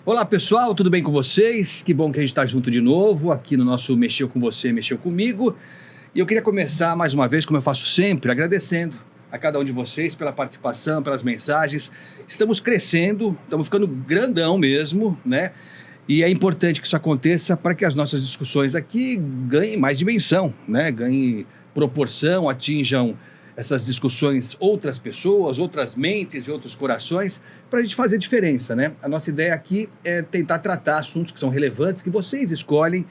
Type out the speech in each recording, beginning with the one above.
Olá pessoal, tudo bem com vocês? Que bom que a gente está junto de novo aqui no nosso Mexeu com Você, Mexeu Comigo. E eu queria começar mais uma vez, como eu faço sempre, agradecendo a cada um de vocês pela participação, pelas mensagens. Estamos crescendo, estamos ficando grandão mesmo, né? E é importante que isso aconteça para que as nossas discussões aqui ganhem mais dimensão, né? Ganhem proporção, atinjam essas discussões outras pessoas, outras mentes e outros corações, para a gente fazer diferença, né? A nossa ideia aqui é tentar tratar assuntos que são relevantes, que vocês escolhem,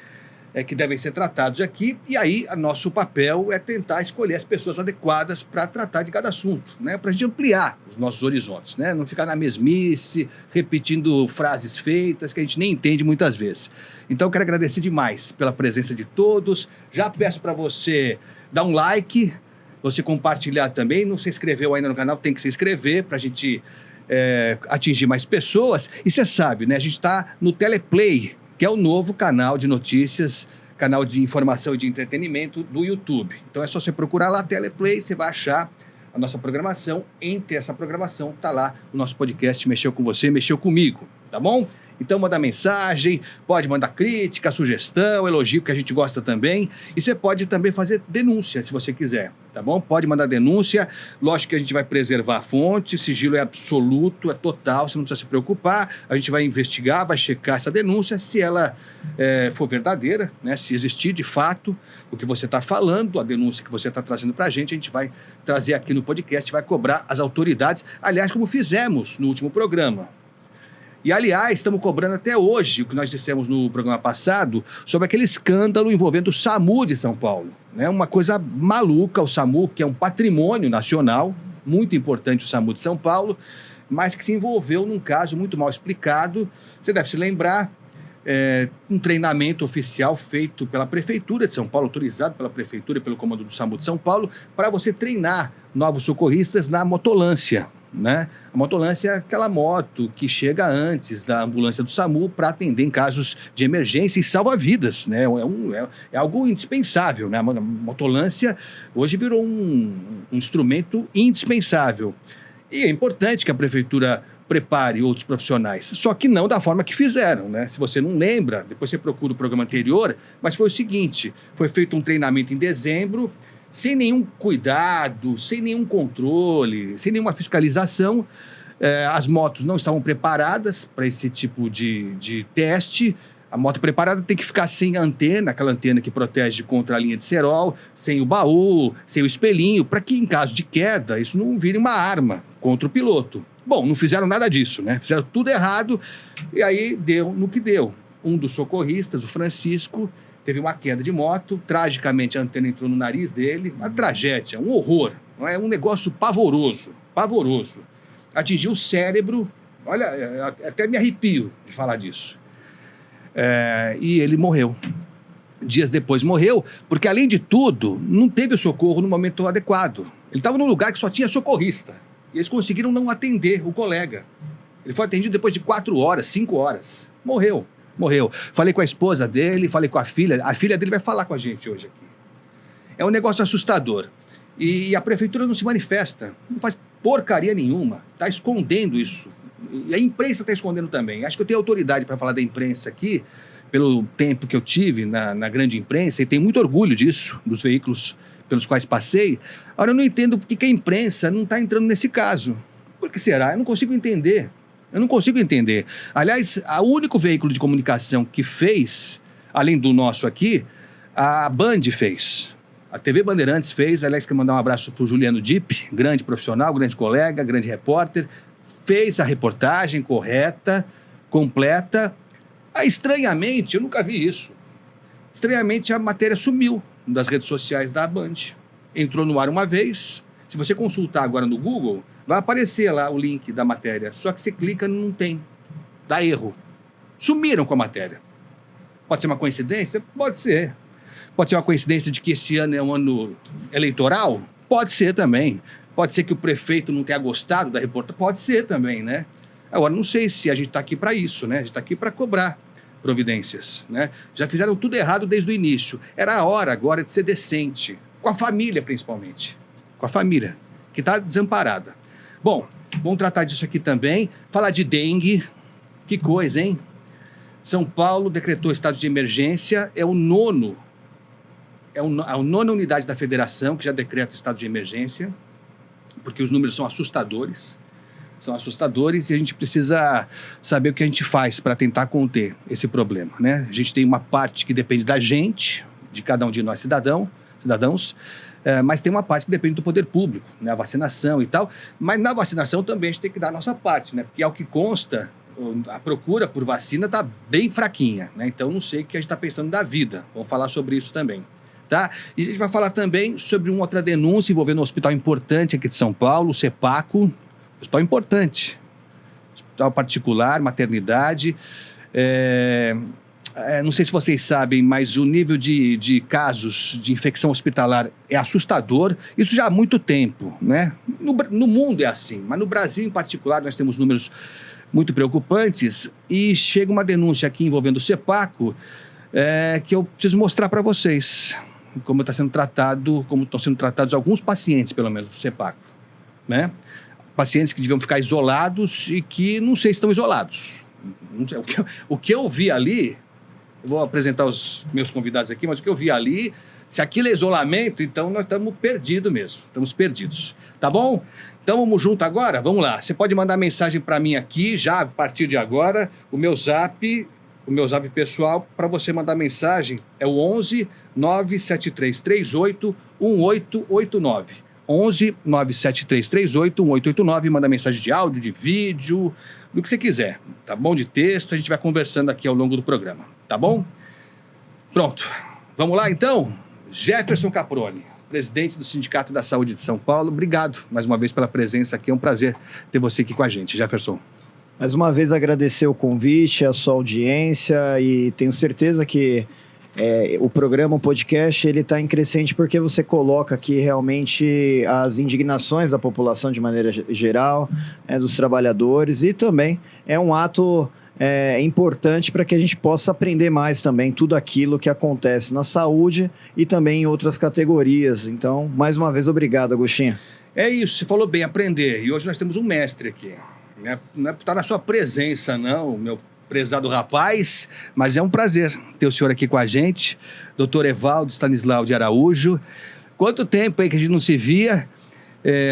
que devem ser tratados aqui, e aí nosso papel é tentar escolher as pessoas adequadas para tratar de cada assunto, né? Para a gente ampliar os nossos horizontes, né? Não ficar na mesmice, repetindo frases feitas que a gente nem entende muitas vezes. Então eu quero agradecer demais pela presença de todos, já peço para você dar um like, você compartilhar também, não se inscreveu ainda no canal, tem que se inscrever para a gente atingir mais pessoas. E você sabe, né? A gente está no Teleplay, que é o novo canal de notícias, canal de informação e de entretenimento do YouTube. Então é só você procurar lá Teleplay, você vai achar a nossa programação. Entre essa programação está lá o nosso podcast Mexeu com Você, Mexeu Comigo, tá bom? Então manda mensagem, pode mandar crítica, sugestão, elogio, que a gente gosta também. E você pode também fazer denúncia, se você quiser, tá bom? Pode mandar denúncia. Lógico que a gente vai preservar a fonte, sigilo é absoluto, é total, você não precisa se preocupar. A gente vai investigar, vai checar essa denúncia, se ela for verdadeira, né? Se existir de fato o que você está falando, a denúncia que você está trazendo para a gente vai trazer aqui no podcast, vai cobrar as autoridades. Aliás, como fizemos no último programa. E, aliás, estamos cobrando até hoje o que nós dissemos no programa passado sobre aquele escândalo envolvendo o SAMU de São Paulo, né? Uma coisa maluca, o SAMU, que é um patrimônio nacional, muito importante o SAMU de São Paulo, mas que se envolveu num caso muito mal explicado. Você deve se lembrar, um treinamento oficial feito pela Prefeitura de São Paulo, autorizado pela Prefeitura e pelo comando do SAMU de São Paulo, para você treinar novos socorristas na motolância, né? A motolância é aquela moto que chega antes da ambulância do SAMU para atender em casos de emergência e salva vidas, né? É algo indispensável, né? A motolância hoje virou um instrumento indispensável. E é importante que a Prefeitura prepare outros profissionais, só que não da forma que fizeram, né? Se você não lembra, depois você procura o programa anterior, mas foi o seguinte, foi feito um treinamento em dezembro, sem nenhum cuidado, sem nenhum controle, sem nenhuma fiscalização. As motos não estavam preparadas para esse tipo de teste. A moto preparada tem que ficar sem a antena, aquela antena que protege contra a linha de cerol, sem o baú, sem o espelhinho, para que em caso de queda isso não vire uma arma contra o piloto. Bom, não fizeram nada disso, né? Fizeram tudo errado e aí deu no que deu. Um dos socorristas, o Francisco, teve uma queda de moto, tragicamente a antena entrou no nariz dele, uma tragédia, um horror, não é? Um negócio pavoroso, pavoroso. Atingiu o cérebro, olha, até me arrepio de falar disso. E ele morreu. Dias depois morreu, porque além de tudo, não teve o socorro no momento adequado. Ele estava num lugar que só tinha socorrista, e eles conseguiram não atender o colega. Ele foi atendido depois de 4 horas, 5 horas, morreu. Falei com a esposa dele, falei com a filha dele vai falar com a gente hoje aqui. É um negócio assustador. E a Prefeitura não se manifesta, não faz porcaria nenhuma, está escondendo isso. E a imprensa está escondendo também. Acho que eu tenho autoridade para falar da imprensa aqui, pelo tempo que eu tive na grande imprensa, e tenho muito orgulho disso, dos veículos pelos quais passei. Agora eu não entendo por que a imprensa não está entrando nesse caso. Por que será? Eu não consigo entender. Aliás, o único veículo de comunicação que fez, além do nosso aqui, a Band fez. A TV Bandeirantes fez. Aliás, quero mandar um abraço para o Juliano Dipp, grande profissional, grande colega, grande repórter. Fez a reportagem correta, completa. Estranhamente, eu nunca vi isso. Estranhamente, a matéria sumiu das redes sociais da Band. Entrou no ar uma vez. Se você consultar agora no Google, vai aparecer lá o link da matéria. Só que você clica e não tem. Dá erro. Sumiram com a matéria. Pode ser uma coincidência? Pode ser. Pode ser uma coincidência de que esse ano é um ano eleitoral? Pode ser também. Pode ser que o prefeito não tenha gostado da reportagem? Pode ser também, né? Agora, não sei se a gente está aqui para isso, né? A gente está aqui para cobrar providências, né? Já fizeram tudo errado desde o início. Era a hora agora de ser decente. Com a família, principalmente. Com a família, que está desamparada. Bom, vamos tratar disso aqui também. Falar de dengue, Que coisa, hein? São Paulo decretou estado de emergência, é a nona unidade da federação que já decreta o estado de emergência, porque os números são assustadores. São assustadores e a gente precisa saber o que a gente faz para tentar conter esse problema, né? A gente tem uma parte que depende da gente, de cada um de nós cidadãos, mas tem uma parte que depende do poder público, né? A vacinação e tal. Mas na vacinação também a gente tem que dar a nossa parte, né? Porque ao que consta, a procura por vacina está bem fraquinha, né? Então não sei o que a gente está pensando da vida. Vamos falar sobre isso também. Tá? E a gente vai falar também sobre uma outra denúncia envolvendo um hospital importante aqui de São Paulo, o Cepaco. Hospital importante. Hospital particular, maternidade. Não sei se vocês sabem, mas o nível de casos de infecção hospitalar é assustador. Isso já há muito tempo, né? No mundo é assim, mas no Brasil em particular nós temos números muito preocupantes e chega uma denúncia aqui envolvendo o Cepaco que eu preciso mostrar para vocês como estão sendo tratados alguns pacientes, pelo menos, do Cepaco, né? Pacientes que deviam ficar isolados e que não sei se estão isolados. Não sei, o que eu vi ali, eu vou apresentar os meus convidados aqui, mas o que eu vi ali, se aquilo é isolamento, então nós estamos perdidos mesmo, estamos perdidos, tá bom? Então vamos junto agora? Vamos lá, você pode mandar mensagem para mim aqui, já a partir de agora, o meu zap pessoal, para você mandar mensagem, é o 11 97338 1889. 11 97338 1889, manda mensagem de áudio, de vídeo, do que você quiser, tá bom? De texto, a gente vai conversando aqui ao longo do programa, tá bom? Pronto, vamos lá então? Jefferson Caproni, presidente do Sindicato da Saúde de São Paulo, obrigado mais uma vez pela presença aqui, é um prazer ter você aqui com a gente, Jefferson. Mais uma vez agradecer o convite, a sua audiência e tenho certeza que o programa, o podcast, ele está em crescente porque você coloca aqui realmente as indignações da população de maneira geral, dos trabalhadores e também é um ato importante para que a gente possa aprender mais também tudo aquilo que acontece na saúde e também em outras categorias. Então, mais uma vez, obrigado, Agostinho. É isso, você falou bem, aprender. E hoje nós temos um mestre aqui. Não é por estar na sua presença, não, meu prezado rapaz, mas é um prazer ter o senhor aqui com a gente, doutor Evaldo Stanislau de Araújo. Quanto tempo aí que a gente não se via,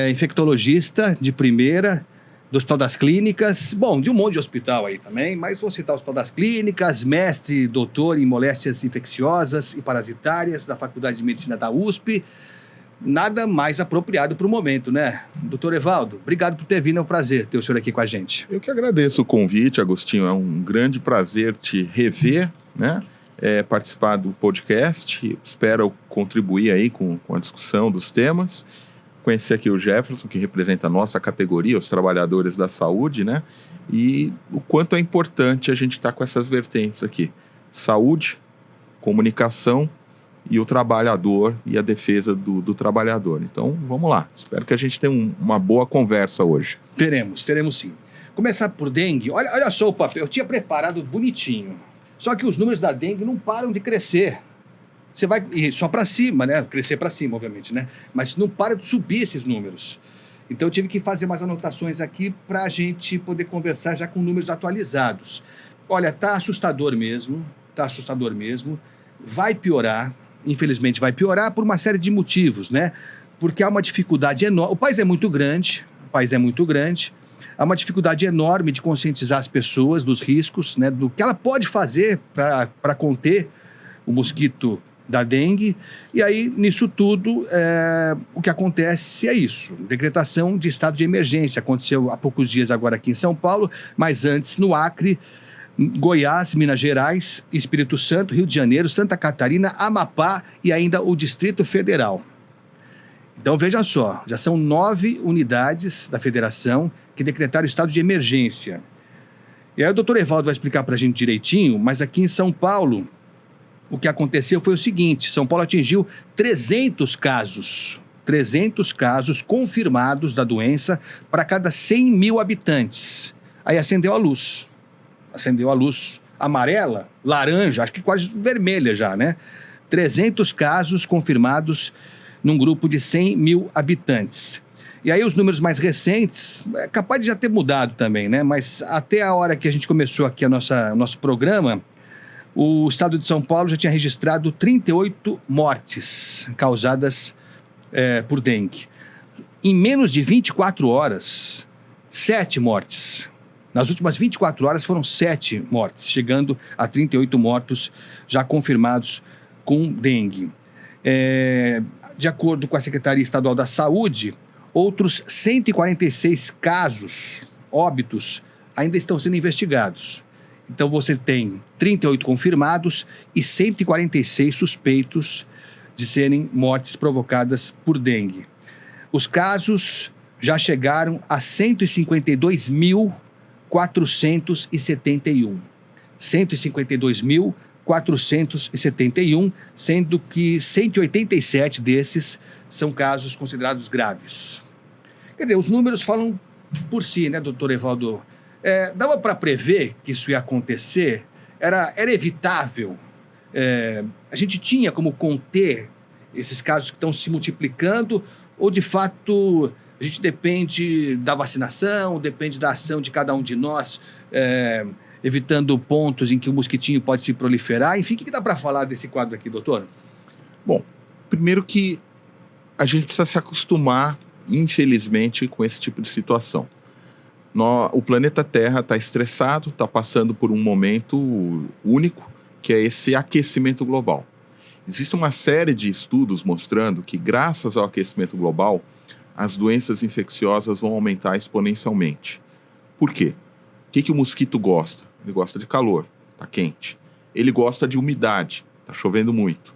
infectologista de primeira, do Hospital das Clínicas, bom, de um monte de hospital aí também, mas vou citar o Hospital das Clínicas, mestre, doutor em moléstias infecciosas e parasitárias da Faculdade de Medicina da USP. Nada mais apropriado para o momento, né? Doutor Evaldo, obrigado por ter vindo, é um prazer ter o senhor aqui com a gente. Eu que agradeço o convite, Agostinho, é um grande prazer te rever, né? Participar do podcast, espero contribuir aí com a discussão dos temas, conhecer aqui o Jefferson, que representa a nossa categoria, os trabalhadores da saúde, né? E o quanto é importante a gente estar com essas vertentes aqui, saúde, comunicação, e o trabalhador e a defesa do trabalhador. Então, vamos lá. Espero que a gente tenha uma boa conversa hoje. Teremos sim. Começar por dengue. Olha só o papel. Eu tinha preparado bonitinho. Só que os números da dengue não param de crescer. Você vai só para cima, né? Crescer para cima, obviamente, né? Mas não para de subir esses números. Então, eu tive que fazer umas anotações aqui para a gente poder conversar já com números atualizados. Olha, tá assustador mesmo. Vai piorar. Infelizmente vai piorar por uma série de motivos, né? Porque há uma dificuldade enorme. O país é muito grande, há uma dificuldade enorme de conscientizar as pessoas dos riscos, né? Do que ela pode fazer para conter o mosquito da dengue. E aí, nisso tudo, o que acontece é isso. Decretação de estado de emergência. Aconteceu há poucos dias agora aqui em São Paulo, mas antes no Acre, Goiás, Minas Gerais, Espírito Santo, Rio de Janeiro, Santa Catarina, Amapá e ainda o Distrito Federal. Então veja só, já são 9 unidades da federação que decretaram estado de emergência. E aí o doutor Evaldo vai explicar para a gente direitinho, mas aqui em São Paulo, o que aconteceu foi o seguinte, São Paulo atingiu 300 casos confirmados da doença para cada 100 mil habitantes. Aí acendeu a luz amarela, laranja, acho que quase vermelha já, né? 300 casos confirmados num grupo de 100 mil habitantes. E aí os números mais recentes, é capaz de já ter mudado também, né? Mas até a hora que a gente começou aqui o nosso programa, o estado de São Paulo já tinha registrado 38 mortes causadas por dengue. Em menos de 24 horas, 7 mortes. Nas últimas 24 horas foram 7 mortes, chegando a 38 mortos já confirmados com dengue. De acordo com a Secretaria Estadual da Saúde, outros 146 casos, óbitos, ainda estão sendo investigados. Então você tem 38 confirmados e 146 suspeitos de serem mortes provocadas por dengue. Os casos já chegaram a 152.471. 152.471, sendo que 187 desses são casos considerados graves. Quer dizer, os números falam por si, né, doutor Evaldo? Dava para prever que isso ia acontecer? Era evitável? A gente tinha como conter esses casos que estão se multiplicando? Ou, de fato, a gente depende da vacinação, depende da ação de cada um de nós, evitando pontos em que o mosquitinho pode se proliferar? Enfim, o que dá para falar desse quadro aqui, doutor? Bom, primeiro que a gente precisa se acostumar, infelizmente, com esse tipo de situação. O planeta Terra está estressado, está passando por um momento único, que é esse aquecimento global. Existe uma série de estudos mostrando que, graças ao aquecimento global, as doenças infecciosas vão aumentar exponencialmente. Por quê? O que o mosquito gosta? Ele gosta de calor, está quente. Ele gosta de umidade, está chovendo muito.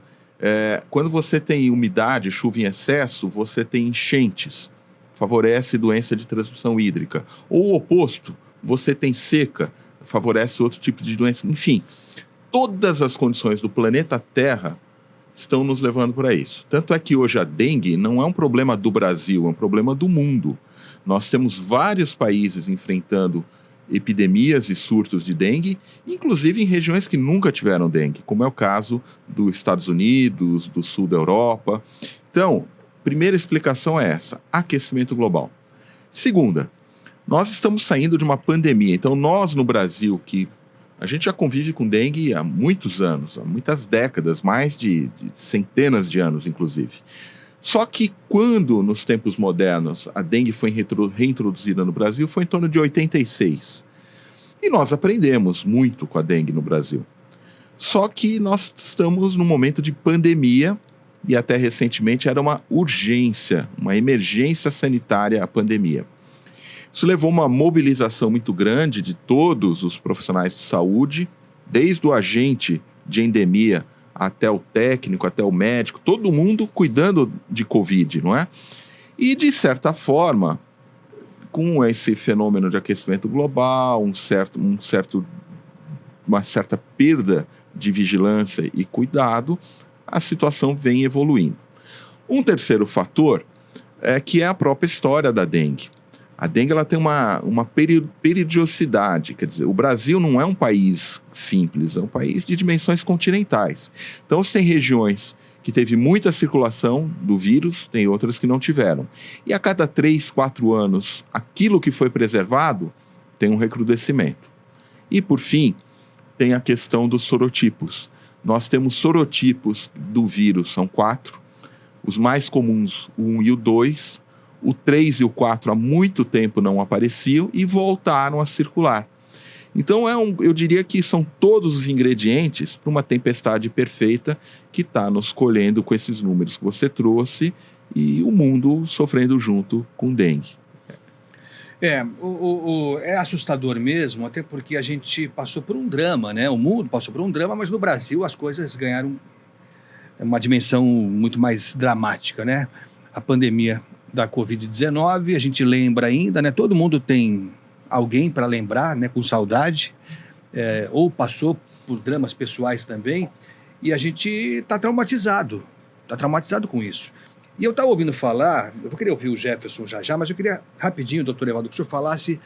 Quando você tem umidade, chuva em excesso, você tem enchentes, favorece doença de transmissão hídrica. Ou o oposto, você tem seca, favorece outro tipo de doença. Enfim, todas as condições do planeta Terra estão nos levando para isso. Tanto é que hoje a dengue não é um problema do Brasil, é um problema do mundo. Nós temos vários países enfrentando epidemias e surtos de dengue, inclusive em regiões que nunca tiveram dengue, como é o caso dos Estados Unidos, do sul da Europa. Então, primeira explicação é essa, aquecimento global. Segunda, nós estamos saindo de uma pandemia. Então, nós no Brasil, que a gente já convive com dengue há muitos anos, há muitas décadas, mais de centenas de anos, inclusive. Só que quando, nos tempos modernos, a dengue foi reintroduzida no Brasil, foi em torno de 86. E nós aprendemos muito com a dengue no Brasil. Só que nós estamos num momento de pandemia, e até recentemente era uma urgência, uma emergência sanitária a pandemia. Isso levou uma mobilização muito grande de todos os profissionais de saúde, desde o agente de endemia até o técnico, até o médico, todo mundo cuidando de Covid, não é? E, de certa forma, com esse fenômeno de aquecimento global, uma certa perda de vigilância e cuidado, a situação vem evoluindo. Um terceiro fator que é a própria história da dengue. A dengue ela tem uma periodicidade, quer dizer, o Brasil não é um país simples, é um país de dimensões continentais. Então, você tem regiões que teve muita circulação do vírus, tem outras que não tiveram. E a cada 3, 4 anos, aquilo que foi preservado tem um recrudescimento. E, por fim, tem a questão dos sorotipos. Nós temos sorotipos do vírus, são 4. Os mais comuns, o 1 e o 2. O 3 e o 4 há muito tempo não apareciam e voltaram a circular. Então, eu diria que são todos os ingredientes para uma tempestade perfeita que está nos colhendo com esses números que você trouxe e o mundo sofrendo junto com dengue. É assustador mesmo, até porque a gente passou por um drama, né? O mundo passou por um drama, mas no Brasil as coisas ganharam uma dimensão muito mais dramática, né? A pandemia da Covid-19, a gente lembra ainda, né? Todo mundo tem alguém para lembrar, né? Com saudade, ou passou por dramas pessoais também, e a gente está traumatizado com isso. E eu estava ouvindo falar, eu vou querer ouvir o Jefferson já, mas eu queria rapidinho, doutor Evaldo, que o senhor falasse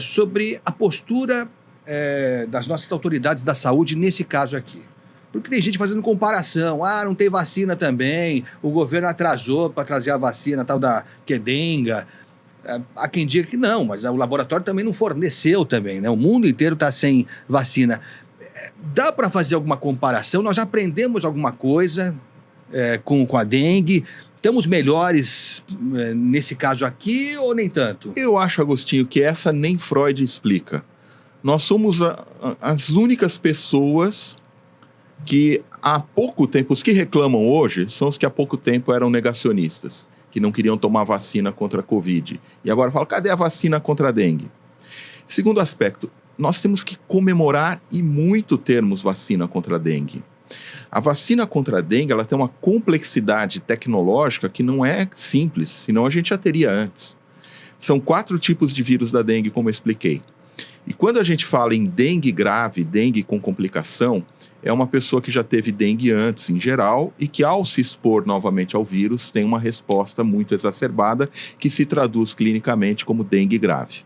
sobre a postura das nossas autoridades da saúde nesse caso aqui. Porque tem gente fazendo comparação. Não tem vacina também, o governo atrasou para trazer a vacina tal da Qdenga. Há quem diga que não, mas o laboratório também não forneceu também, né? O mundo inteiro está sem vacina. Dá para fazer alguma comparação? Nós aprendemos alguma coisa com a dengue? Estamos melhores nesse caso aqui ou nem tanto? Eu acho, Agostinho, que essa nem Freud explica. Nós somos as únicas pessoas que há pouco tempo, os que reclamam hoje, são os que há pouco tempo eram negacionistas, que não queriam tomar vacina contra a Covid. E agora falam, cadê a vacina contra a dengue? Segundo aspecto, nós temos que comemorar e muito termos vacina contra a dengue. A vacina contra a dengue, ela tem uma complexidade tecnológica que não é simples, senão a gente já teria antes. São 4 tipos de vírus da dengue, como eu expliquei. E quando a gente fala em dengue grave, dengue com complicação, é uma pessoa que já teve dengue antes, em geral, e que ao se expor novamente ao vírus, tem uma resposta muito exacerbada, que se traduz clinicamente como dengue grave.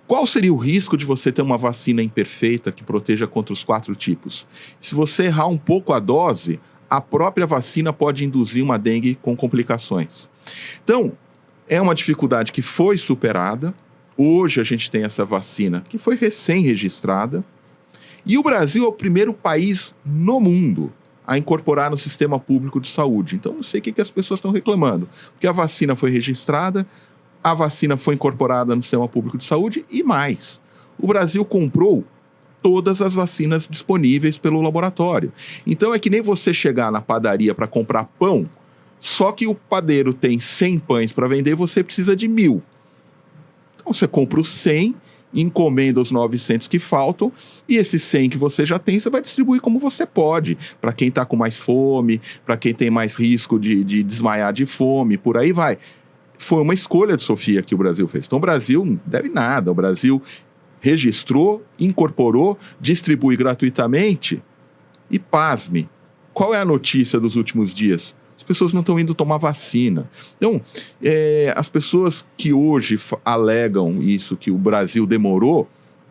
Qual seria o risco de você ter uma vacina imperfeita que proteja contra os 4 tipos? Se você errar um pouco a dose, a própria vacina pode induzir uma dengue com complicações. Então, é uma dificuldade que foi superada. Hoje a gente tem essa vacina que foi recém-registrada. E o Brasil é o primeiro país no mundo a incorporar no sistema público de saúde. Então, não sei o que as pessoas estão reclamando. Porque a vacina foi registrada, a vacina foi incorporada no sistema público de saúde e mais. O Brasil comprou todas as vacinas disponíveis pelo laboratório. Então, é que nem você chegar na padaria para comprar pão, só que o padeiro tem 100 pães para vender e você precisa de 1.000. Então, você compra os 100, encomenda os 900 que faltam, e esses 100 que você já tem, você vai distribuir como você pode, para quem está com mais fome, para quem tem mais risco de desmaiar de fome, por aí vai. Foi uma escolha de Sofia que o Brasil fez. Então o Brasil não deve nada, o Brasil registrou, incorporou, distribui gratuitamente, e pasme, qual é a notícia dos últimos dias? As pessoas não estão indo tomar vacina. Então, as pessoas que hoje alegam isso, que o Brasil demorou,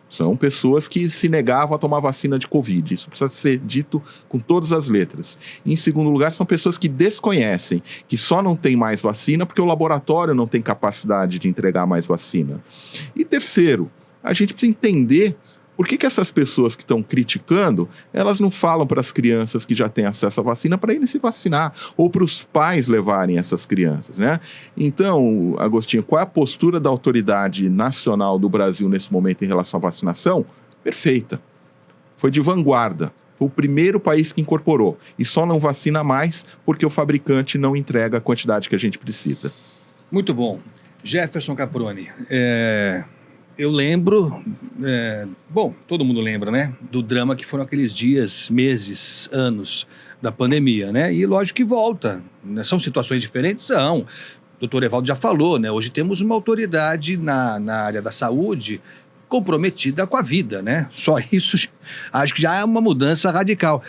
são pessoas que se negavam a tomar vacina de Covid. Isso precisa ser dito com todas as letras. E, em segundo lugar, são pessoas que desconhecem, que só não tem mais vacina porque o laboratório não tem capacidade de entregar mais vacina. E terceiro, a gente precisa entender por que essas pessoas que estão criticando, elas não falam para as crianças que já têm acesso à vacina para irem se vacinar, ou para os pais levarem essas crianças, né? Então, Agostinho, qual é a postura da autoridade nacional do Brasil nesse momento em relação à vacinação? Perfeita. Foi de vanguarda. Foi o primeiro país que incorporou. E só não vacina mais porque o fabricante não entrega a quantidade que a gente precisa. Muito bom. Jefferson Caproni, eu lembro, todo mundo lembra, né, do drama que foram aqueles dias, meses, anos da pandemia, né, e lógico que volta, né? São situações diferentes, são, o doutor Evaldo já falou, né, hoje temos uma autoridade na área da saúde comprometida com a vida, né, só isso acho que já é uma mudança radical,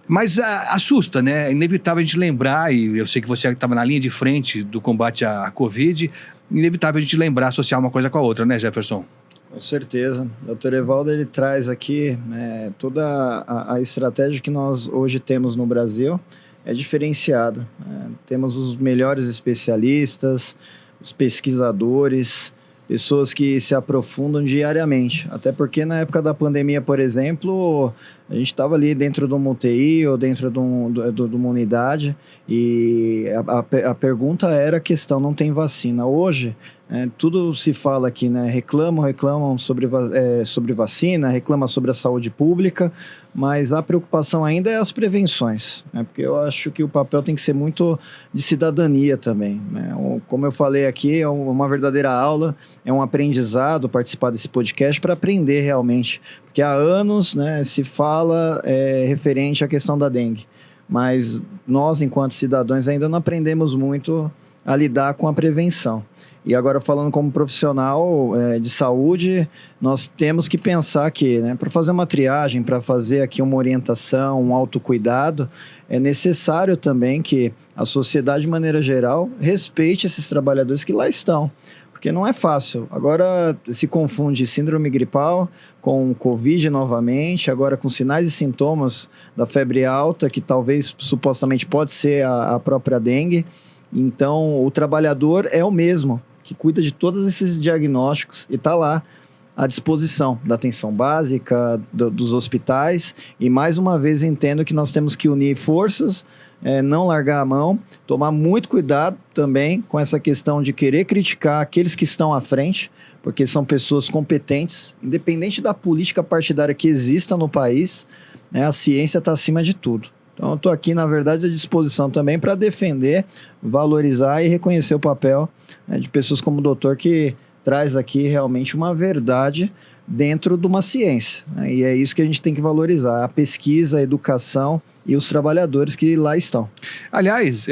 mas assusta, né, é inevitável a gente lembrar, e eu sei que você estava na linha de frente do combate à Covid, inevitável a gente lembrar, associar uma coisa com a outra, né, Jefferson? Com certeza. O Dr. Evaldo, ele traz aqui toda a estratégia que nós hoje temos no Brasil é diferenciada. Temos os melhores especialistas, os pesquisadores, pessoas que se aprofundam diariamente. Até porque na época da pandemia, por exemplo, a gente estava ali dentro de uma UTI ou dentro de uma unidade e a pergunta era a questão, não tem vacina. Hoje, tudo se fala aqui, né? Reclamam sobre vacina, reclamam sobre a saúde pública, mas a preocupação ainda é as prevenções, né? Porque eu acho que o papel tem que ser muito de cidadania também, né? Como eu falei aqui, é uma verdadeira aula, é um aprendizado participar desse podcast para aprender realmente, porque há anos, né, se fala referente à questão da dengue, mas nós, enquanto cidadãos, ainda não aprendemos muito a lidar com a prevenção. E agora, falando como profissional de saúde, nós temos que pensar que, né, para fazer uma triagem, para fazer aqui uma orientação, um autocuidado, é necessário também que a sociedade, de maneira geral, respeite esses trabalhadores que lá estão. Porque porque não é fácil. Agora se confunde síndrome gripal com Covid novamente, agora com sinais e sintomas da febre alta, que talvez supostamente pode ser a própria dengue. Então, o trabalhador é o mesmo, que cuida de todos esses diagnósticos e está lá à disposição da atenção básica, dos hospitais. E, mais uma vez, entendo que nós temos que unir forças, não largar a mão, tomar muito cuidado também com essa questão de querer criticar aqueles que estão à frente, porque são pessoas competentes, independente da política partidária que exista no país, a ciência está acima de tudo. Então, eu estou aqui, na verdade, à disposição também para defender, valorizar e reconhecer o papel de pessoas como o doutor, que traz aqui realmente uma verdade dentro de uma ciência. E é isso que a gente tem que valorizar, a pesquisa, a educação e os trabalhadores que lá estão. Aliás,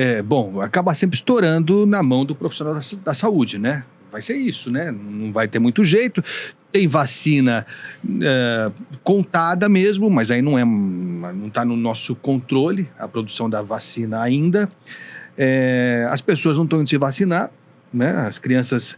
acaba sempre estourando na mão do profissional da saúde, né? Vai ser isso, né? Não vai ter muito jeito. Tem vacina contada mesmo, mas aí não está no nosso controle a produção da vacina ainda. As pessoas não estão indo se vacinar, né? As crianças,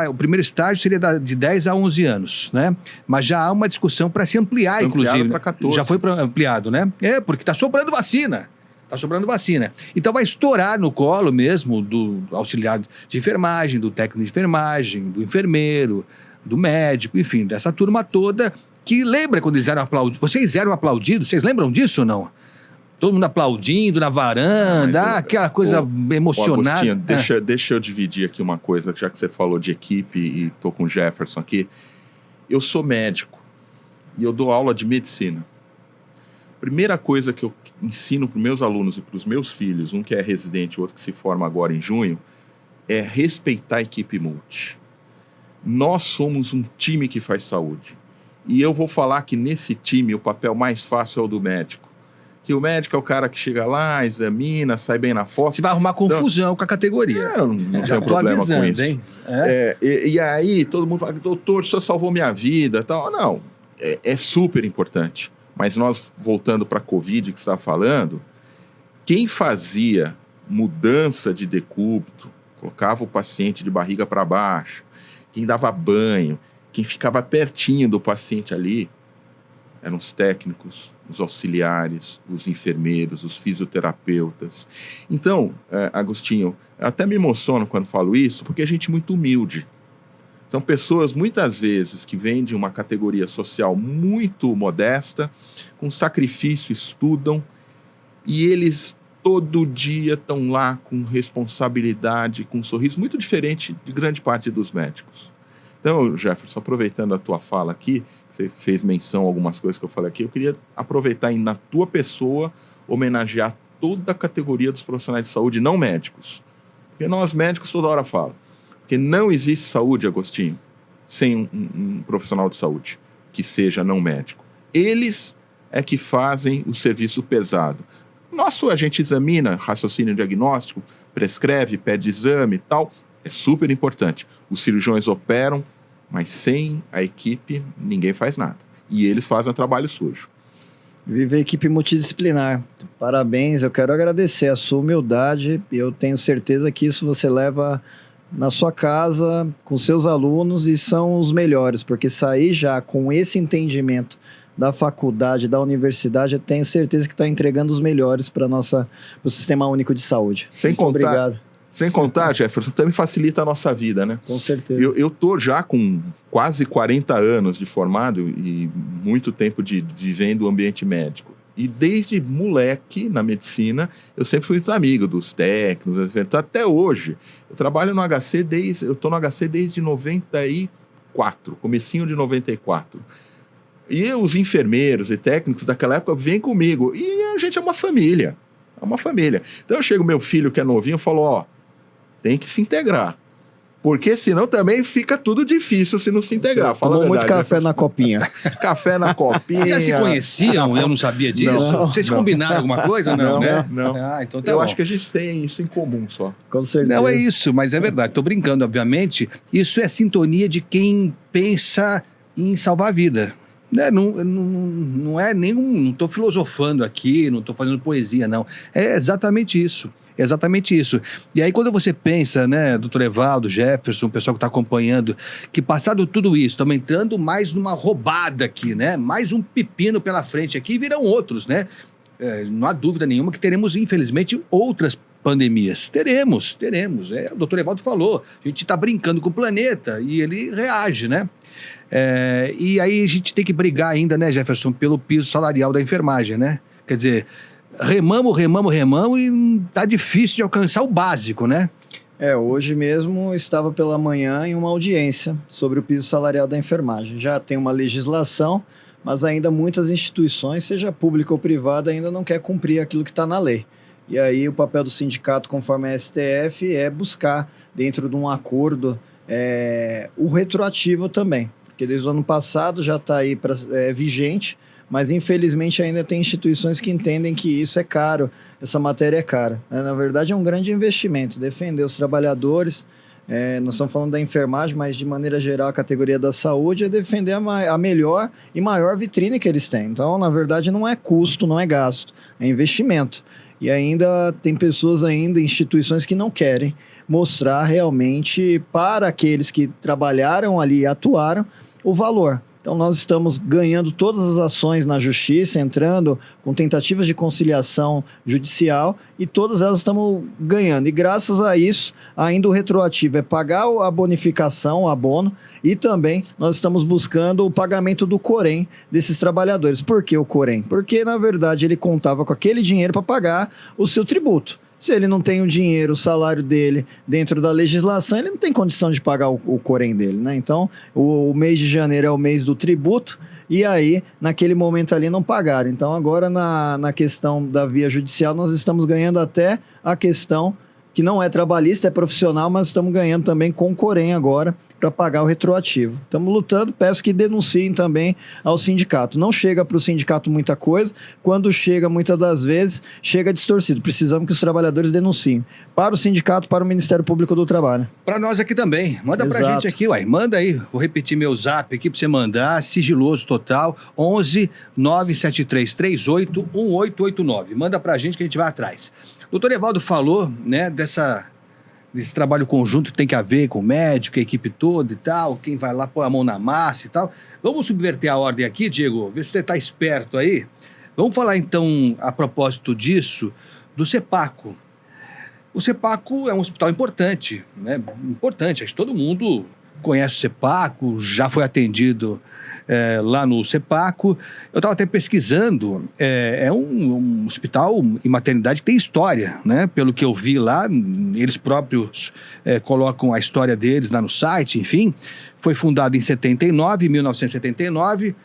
o primeiro estágio seria de 10 a 11 anos, né? Mas já há uma discussão para se ampliar, inclusive. Para 14. Já foi ampliado, né? Porque está sobrando vacina. Está sobrando vacina. Então vai estourar no colo mesmo do auxiliar de enfermagem, do técnico de enfermagem, do enfermeiro, do médico, enfim, dessa turma toda que lembra quando eles eram aplaudidos. Vocês eram aplaudidos? Vocês lembram disso ou não? Todo mundo aplaudindo na varanda, aquela coisa emocionada. Agostinho, deixa eu dividir aqui uma coisa, já que você falou de equipe e estou com o Jefferson aqui. Eu sou médico e eu dou aula de medicina. Primeira coisa que eu ensino para os meus alunos e para os meus filhos, um que é residente e outro que se forma agora em junho, é respeitar a equipe multi. Nós somos um time que faz saúde. E eu vou falar que nesse time o papel mais fácil é o do médico. Que o médico é o cara que chega lá, examina, sai bem na foto. Você vai arrumar confusão com a categoria. Eu não tenho problema com isso. Hein? E aí todo mundo fala, doutor, o senhor salvou minha vida. Tal. Não, é super importante. Mas nós, voltando para a Covid que você estava falando, quem fazia mudança de decúbito, colocava o paciente de barriga para baixo, quem dava banho, quem ficava pertinho do paciente ali, eram os técnicos, os auxiliares, os enfermeiros, os fisioterapeutas. Então, Agostinho, eu até me emociono quando falo isso, porque é gente muito humilde. São pessoas, muitas vezes, que vêm de uma categoria social muito modesta, com sacrifício, estudam, e eles todo dia estão lá com responsabilidade, com um sorriso muito diferente de grande parte dos médicos. Então, Jefferson, aproveitando a tua fala aqui, você fez menção a algumas coisas que eu falei aqui, eu queria aproveitar e, na tua pessoa, homenagear toda a categoria dos profissionais de saúde não médicos. Porque nós médicos toda hora falamos. Porque não existe saúde, Agostinho, sem um profissional de saúde que seja não médico. Eles é que fazem o serviço pesado. A gente examina raciocínio diagnóstico, prescreve, pede exame e tal, é super importante. Os cirurgiões operam, mas sem a equipe ninguém faz nada. E eles fazem o trabalho sujo. Vive a equipe multidisciplinar. Parabéns, eu quero agradecer a sua humildade. Eu tenho certeza que isso você leva na sua casa, com seus alunos, e são os melhores, porque sair já com esse entendimento da faculdade, da universidade, eu tenho certeza que está entregando os melhores para o Sistema Único de Saúde. Obrigado. Sem contar, Jefferson, também facilita a nossa vida, né? Com certeza. Eu tô já com quase 40 anos de formado e muito tempo vivendo o ambiente médico. E desde moleque, na medicina, eu sempre fui muito amigo dos técnicos, até hoje. Eu trabalho no HC eu estou no HC desde 94, comecinho de 94. E os enfermeiros e técnicos daquela época vêm comigo. E a gente é uma família. Então eu chego, meu filho que é novinho, e falo, tem que se integrar. Porque senão também fica tudo difícil se não se integrar. Tomou muito café na copinha. Café na copinha. Vocês já se conheciam? Eu não sabia disso. Não, Vocês combinaram alguma coisa? Não, né? Não. Então tá eu bom. acho que a gente tem isso em comum só. Com certeza. Não é isso, mas é verdade. Estou brincando, obviamente. Isso é sintonia de quem pensa em salvar a vida. Não é nenhum... Não estou filosofando aqui, não estou fazendo poesia, não. É exatamente isso. Exatamente isso. E aí quando você pensa, né, doutor Evaldo, Jefferson, o pessoal que está acompanhando, que passado tudo isso, estamos entrando mais numa roubada aqui, né? Mais um pepino pela frente aqui e virão outros, né? Não há dúvida nenhuma que teremos, infelizmente, outras pandemias. Teremos. O doutor Evaldo falou, a gente está brincando com o planeta e ele reage, né? E aí a gente tem que brigar ainda, né, Jefferson, pelo piso salarial da enfermagem, né? Quer dizer, remamos e tá difícil de alcançar o básico, né? Hoje mesmo estava pela manhã em uma audiência sobre o piso salarial da enfermagem. Já tem uma legislação, mas ainda muitas instituições, seja pública ou privada, ainda não quer cumprir aquilo que está na lei. E aí o papel do sindicato, conforme a STF, é buscar, dentro de um acordo, o retroativo também. Porque desde o ano passado já está aí vigente, mas infelizmente ainda tem instituições que entendem que isso é caro, essa matéria é cara. Na verdade é um grande investimento, defender os trabalhadores, nós estamos falando da enfermagem, mas de maneira geral a categoria da saúde é defender a melhor e maior vitrine que eles têm. Então, na verdade, não é custo, não é gasto, é investimento. E ainda tem pessoas instituições que não querem mostrar realmente para aqueles que trabalharam ali e atuaram o valor. Então nós estamos ganhando todas as ações na justiça, entrando com tentativas de conciliação judicial e todas elas estamos ganhando. E graças a isso, ainda o retroativo é pagar a bonificação, o abono, e também nós estamos buscando o pagamento do Corém desses trabalhadores. Por que o Corém? Porque, na verdade, ele contava com aquele dinheiro para pagar o seu tributo. Se ele não tem o dinheiro, o salário dele dentro da legislação, ele não tem condição de pagar o Corém dele, né? Então, o mês de janeiro é o mês do tributo, e aí, naquele momento ali, não pagaram. Então, agora, na questão da via judicial, nós estamos ganhando até a questão que não é trabalhista, é profissional, mas estamos ganhando também com o Corém agora, para pagar o retroativo. Estamos lutando, peço que denunciem também ao sindicato. Não chega para o sindicato muita coisa, quando chega, muitas das vezes, chega distorcido. Precisamos que os trabalhadores denunciem. Para o sindicato, para o Ministério Público do Trabalho. Para nós aqui também. Manda para a gente aqui, manda aí. Vou repetir meu zap aqui para você mandar, sigiloso total, 11 973 38 1889. Manda para a gente que a gente vai atrás. O doutor Evaldo falou, né, desse trabalho conjunto que tem que haver com o médico, a equipe toda e tal, quem vai lá pôr a mão na massa e tal. Vamos subverter a ordem aqui, Diego, ver se você está esperto aí. Vamos falar então, a propósito disso, do CEPACO. O CEPACO é um hospital importante, né? Importante, acho que todo mundo conhece o CEPACO, já foi atendido lá no CEPACO. Eu estava até pesquisando, é um hospital e maternidade que tem história, né? Pelo que eu vi lá, eles próprios colocam a história deles lá no site, enfim. Foi fundado em 1979,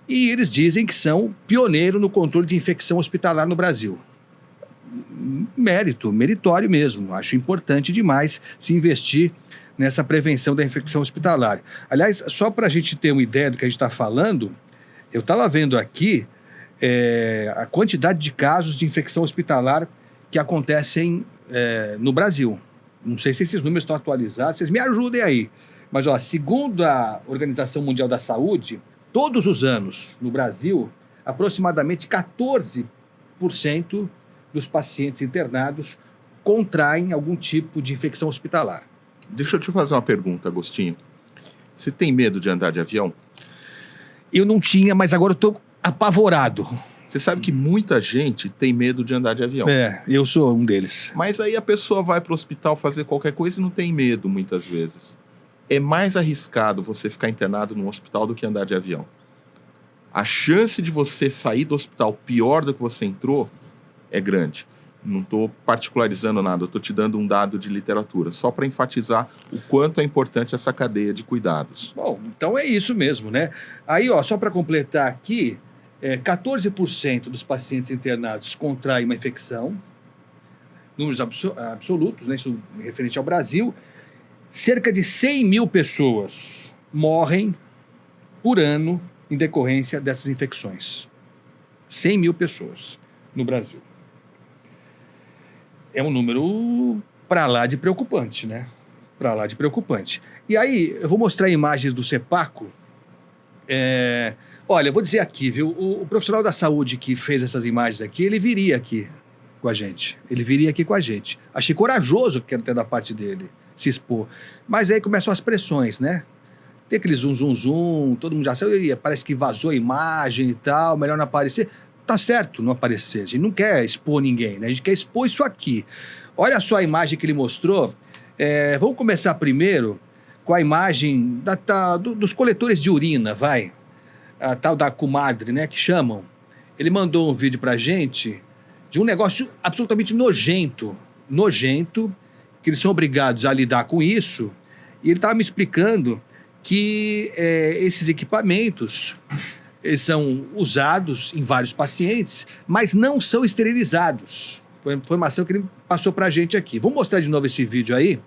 e eles dizem que são pioneiros no controle de infecção hospitalar no Brasil. Meritório mesmo. Acho importante demais se investir nessa prevenção da infecção hospitalar. Aliás, só para a gente ter uma ideia do que a gente está falando, eu estava vendo aqui a quantidade de casos de infecção hospitalar que acontecem no Brasil. Não sei se esses números estão atualizados, vocês me ajudem aí. Mas, segundo a Organização Mundial da Saúde, todos os anos no Brasil, aproximadamente 14% dos pacientes internados contraem algum tipo de infecção hospitalar. Deixa eu te fazer uma pergunta, Agostinho. Você tem medo de andar de avião? Eu não tinha, mas agora eu estou apavorado. Você sabe que muita gente tem medo de andar de avião. Eu sou um deles. Mas aí a pessoa vai para o hospital fazer qualquer coisa e não tem medo, muitas vezes. É mais arriscado você ficar internado num hospital do que andar de avião. A chance de você sair do hospital pior do que você entrou é grande. Não estou particularizando nada, eu estou te dando um dado de literatura, só para enfatizar o quanto é importante essa cadeia de cuidados. Bom, então é isso mesmo, né? Aí, só para completar aqui, 14% dos pacientes internados contraem uma infecção, números absolutos, né? Isso referente ao Brasil. Cerca de 100 mil pessoas morrem por ano em decorrência dessas infecções. 100 mil pessoas no Brasil. É um número para lá de preocupante, né? Para lá de preocupante. E aí, eu vou mostrar imagens do CEPACO. Olha, eu vou dizer aqui, viu? O profissional da saúde que fez essas imagens aqui, ele viria aqui com a gente. Ele viria aqui com a gente. Achei corajoso, que até da parte dele, se expor. Mas aí começam as pressões, né? Tem aquele zoom, todo mundo já sabe, parece que vazou a imagem e tal, melhor não aparecer. Tá certo não aparecer, a gente não quer expor ninguém, né? A gente quer expor isso aqui. Olha só a imagem que ele mostrou. Vamos começar primeiro com a imagem dos coletores de urina, vai. A tal da comadre, né, que chamam. Ele mandou um vídeo pra gente de um negócio absolutamente nojento, que eles são obrigados a lidar com isso, e ele estava me explicando que esses equipamentos eles são usados em vários pacientes, mas não são esterilizados. Foi a informação que ele passou para a gente aqui. Vou mostrar de novo esse vídeo aí.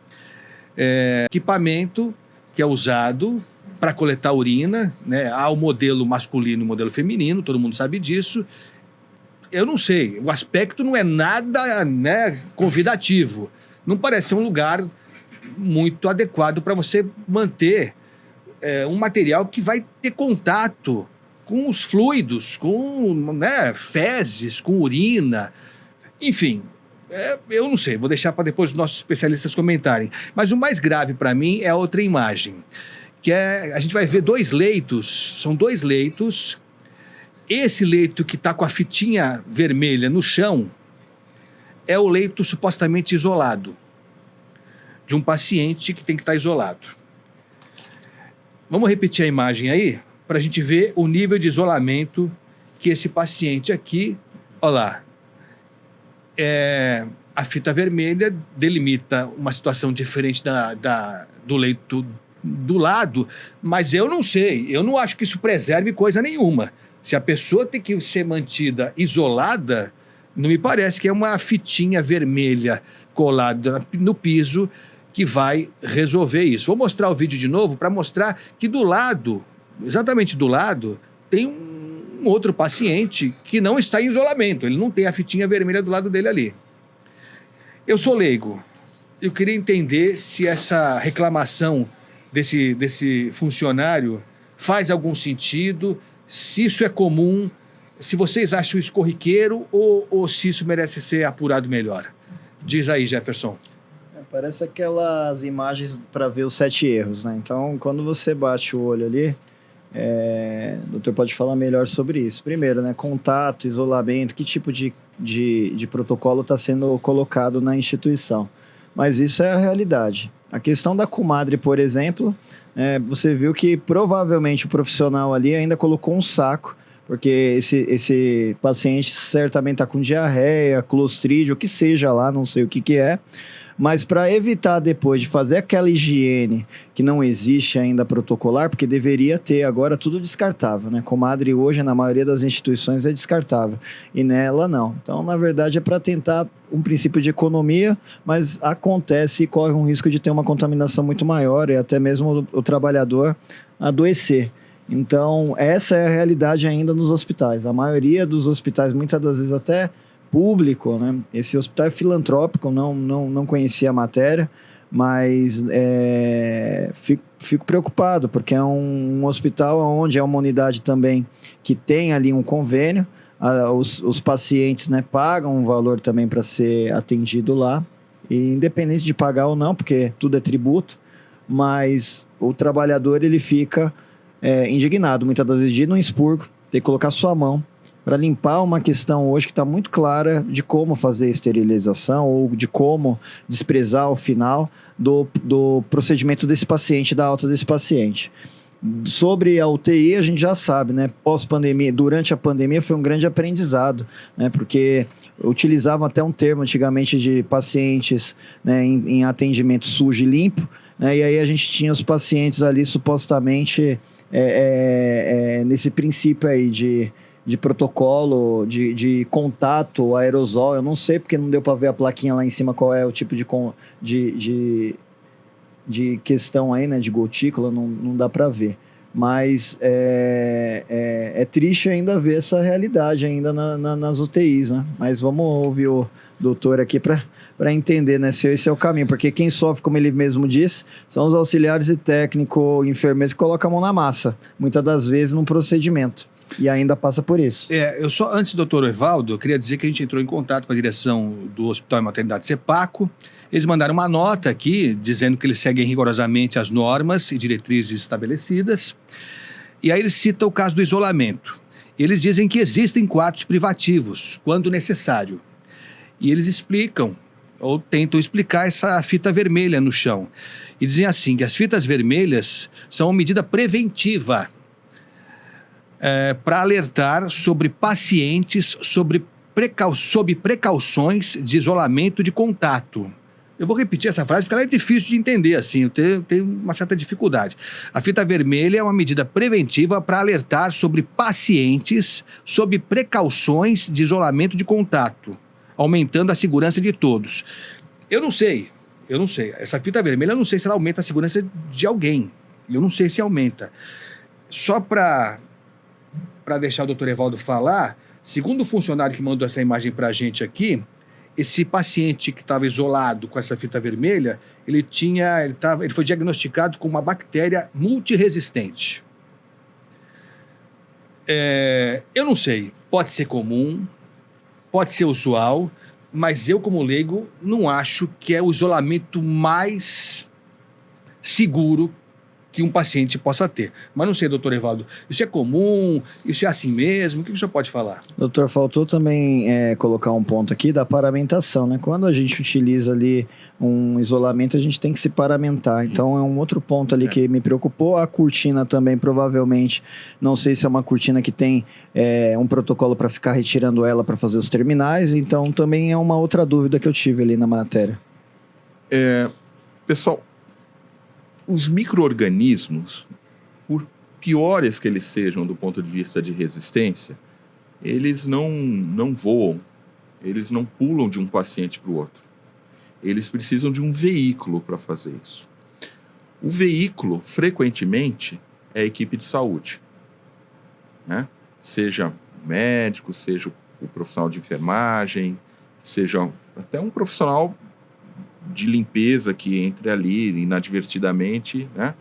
Equipamento que é usado para coletar urina, né? Há o modelo masculino e o modelo feminino, todo mundo sabe disso. Eu não sei, o aspecto não é nada, né, convidativo. Não parece ser um lugar muito adequado para você manter um material que vai ter contato com os fluidos, com, né, fezes, com urina, enfim, eu não sei, vou deixar para depois os nossos especialistas comentarem. Mas o mais grave para mim é a outra imagem, que a gente vai ver são dois leitos. Esse leito que está com a fitinha vermelha no chão é o leito supostamente isolado, de um paciente que tem que estar isolado. Vamos repetir a imagem aí, para a gente ver o nível de isolamento que esse paciente aqui, olha lá, a fita vermelha delimita uma situação diferente do leito do lado, mas eu não sei, eu não acho que isso preserve coisa nenhuma. Se a pessoa tem que ser mantida isolada, não me parece que é uma fitinha vermelha colada no piso que vai resolver isso. Vou mostrar o vídeo de novo para mostrar que do lado, exatamente do lado, tem um outro paciente que não está em isolamento. Ele não tem a fitinha vermelha do lado dele ali. Eu sou leigo. Eu queria entender se essa reclamação desse funcionário faz algum sentido, se isso é comum, se vocês acham isso corriqueiro ou se isso merece ser apurado melhor. Diz aí, Jefferson. Parece aquelas imagens para ver os 7 erros, né? Então, quando você bate o olho ali, o doutor pode falar melhor sobre isso. Primeiro, né? Contato, isolamento, que tipo de protocolo está sendo colocado na instituição. Mas isso é a realidade. A questão da comadre, por exemplo, você viu que provavelmente o profissional ali ainda colocou um saco, porque esse paciente certamente está com diarreia, clostrídio, o que seja lá, não sei o que é. Mas para evitar depois de fazer aquela higiene que não existe ainda protocolar, porque deveria ter agora tudo descartável, né? Comadre hoje na maioria das instituições é descartável e nela não. Então, na verdade, é para tentar um princípio de economia, mas acontece e corre um risco de ter uma contaminação muito maior e até mesmo o trabalhador adoecer. Então, essa é a realidade ainda nos hospitais. A maioria dos hospitais, muitas das vezes até público, né? Esse hospital é filantrópico, não conhecia a matéria, mas fico preocupado, porque é um hospital onde é uma unidade também que tem ali um convênio, os pacientes, né, pagam um valor também para ser atendido lá, e independente de pagar ou não, porque tudo é tributo, mas o trabalhador ele fica indignado, muitas das vezes de ir no expurgo, ter que colocar sua mão para limpar uma questão hoje que está muito clara de como fazer a esterilização ou de como desprezar o final do procedimento desse paciente, da alta desse paciente. Sobre a UTI, a gente já sabe, né? Pós-pandemia, durante a pandemia foi um grande aprendizado, né? Porque utilizavam até um termo antigamente de pacientes, né, em atendimento sujo e limpo, né? E aí a gente tinha os pacientes ali supostamente nesse princípio aí de protocolo, de contato, aerosol, eu não sei porque não deu para ver a plaquinha lá em cima qual é o tipo de questão aí, né, de gotícula, não dá para ver. Mas é triste ainda ver essa realidade ainda nas UTIs, né? Mas vamos ouvir o doutor aqui para entender, né, se esse é o caminho, porque quem sofre, como ele mesmo disse, são os auxiliares e técnico, enfermeiros que colocam a mão na massa, muitas das vezes num procedimento. E ainda passa por isso. Eu só, antes do doutor Evaldo, eu queria dizer que a gente entrou em contato com a direção do Hospital e Maternidade Sepaco. Eles mandaram uma nota aqui, dizendo que eles seguem rigorosamente as normas e diretrizes estabelecidas. E aí eles citam o caso do isolamento. Eles dizem que existem quartos privativos, quando necessário. E eles explicam, ou tentam explicar essa fita vermelha no chão. E dizem assim, que as fitas vermelhas são uma medida preventiva para alertar sobre pacientes sob precauções de isolamento de contato. Eu vou repetir essa frase porque ela é difícil de entender, assim, eu tenho uma certa dificuldade. A fita vermelha é uma medida preventiva para alertar sobre pacientes sob precauções de isolamento de contato, aumentando a segurança de todos. Eu não sei. Essa fita vermelha, eu não sei se ela aumenta a segurança de alguém. Eu não sei se aumenta. Só para deixar o doutor Evaldo falar, segundo o funcionário que mandou essa imagem para a gente aqui, esse paciente que estava isolado com essa fita vermelha, ele foi diagnosticado com uma bactéria multiresistente. Eu não sei, pode ser comum, pode ser usual, mas eu, como leigo, não acho que é o isolamento mais seguro que um paciente possa ter. Mas não sei, doutor Evaldo, isso é comum? Isso é assim mesmo? O que o senhor pode falar? Doutor, faltou também colocar um ponto aqui da paramentação, né? Quando a gente utiliza ali um isolamento, a gente tem que se paramentar. Então é um outro ponto ali que me preocupou. A cortina também, provavelmente, não sei se é uma cortina que tem um protocolo para ficar retirando ela para fazer os terminais, então também é uma outra dúvida que eu tive ali na matéria. Pessoal, os micro-organismos, por piores que eles sejam do ponto de vista de resistência, eles não voam, eles não pulam de um paciente para o outro. Eles precisam de um veículo para fazer isso. O veículo, frequentemente, é a equipe de saúde, né? Seja o médico, seja o profissional de enfermagem, seja até um profissional de limpeza que entre ali inadvertidamente, né?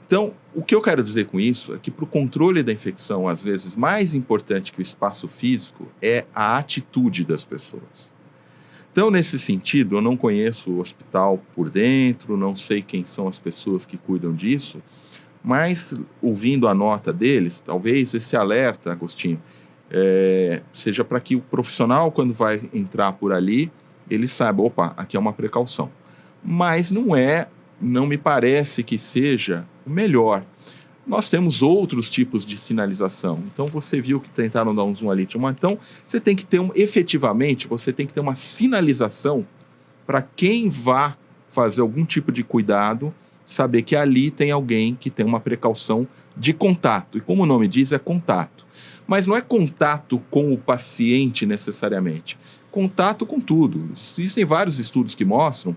Então, o que eu quero dizer com isso é que para o controle da infecção, às vezes, mais importante que o espaço físico é a atitude das pessoas. Então, nesse sentido, eu não conheço o hospital por dentro, não sei quem são as pessoas que cuidam disso, mas, ouvindo a nota deles, talvez esse alerta, Agostinho, seja para que o profissional, quando vai entrar por ali, ele saiba, opa, aqui é uma precaução. Mas não me parece que seja o melhor. Nós temos outros tipos de sinalização. Então, você viu que tentaram dar um zoom ali. Então, você tem que ter efetivamente, você tem que ter uma sinalização para quem vá fazer algum tipo de cuidado, saber que ali tem alguém que tem uma precaução de contato. E como o nome diz, é contato. Mas não é contato com o paciente necessariamente. Contato com tudo. Existem vários estudos que mostram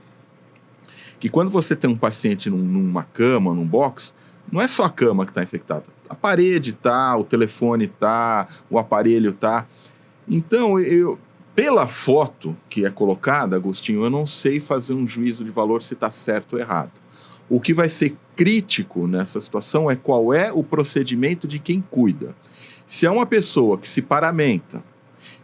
que quando você tem um paciente numa cama, num box, não é só a cama que está infectada. A parede está, o telefone está, o aparelho está. Então, pela foto que é colocada, Agostinho, eu não sei fazer um juízo de valor se está certo ou errado. O que vai ser crítico nessa situação é qual é o procedimento de quem cuida. Se é uma pessoa que se paramenta,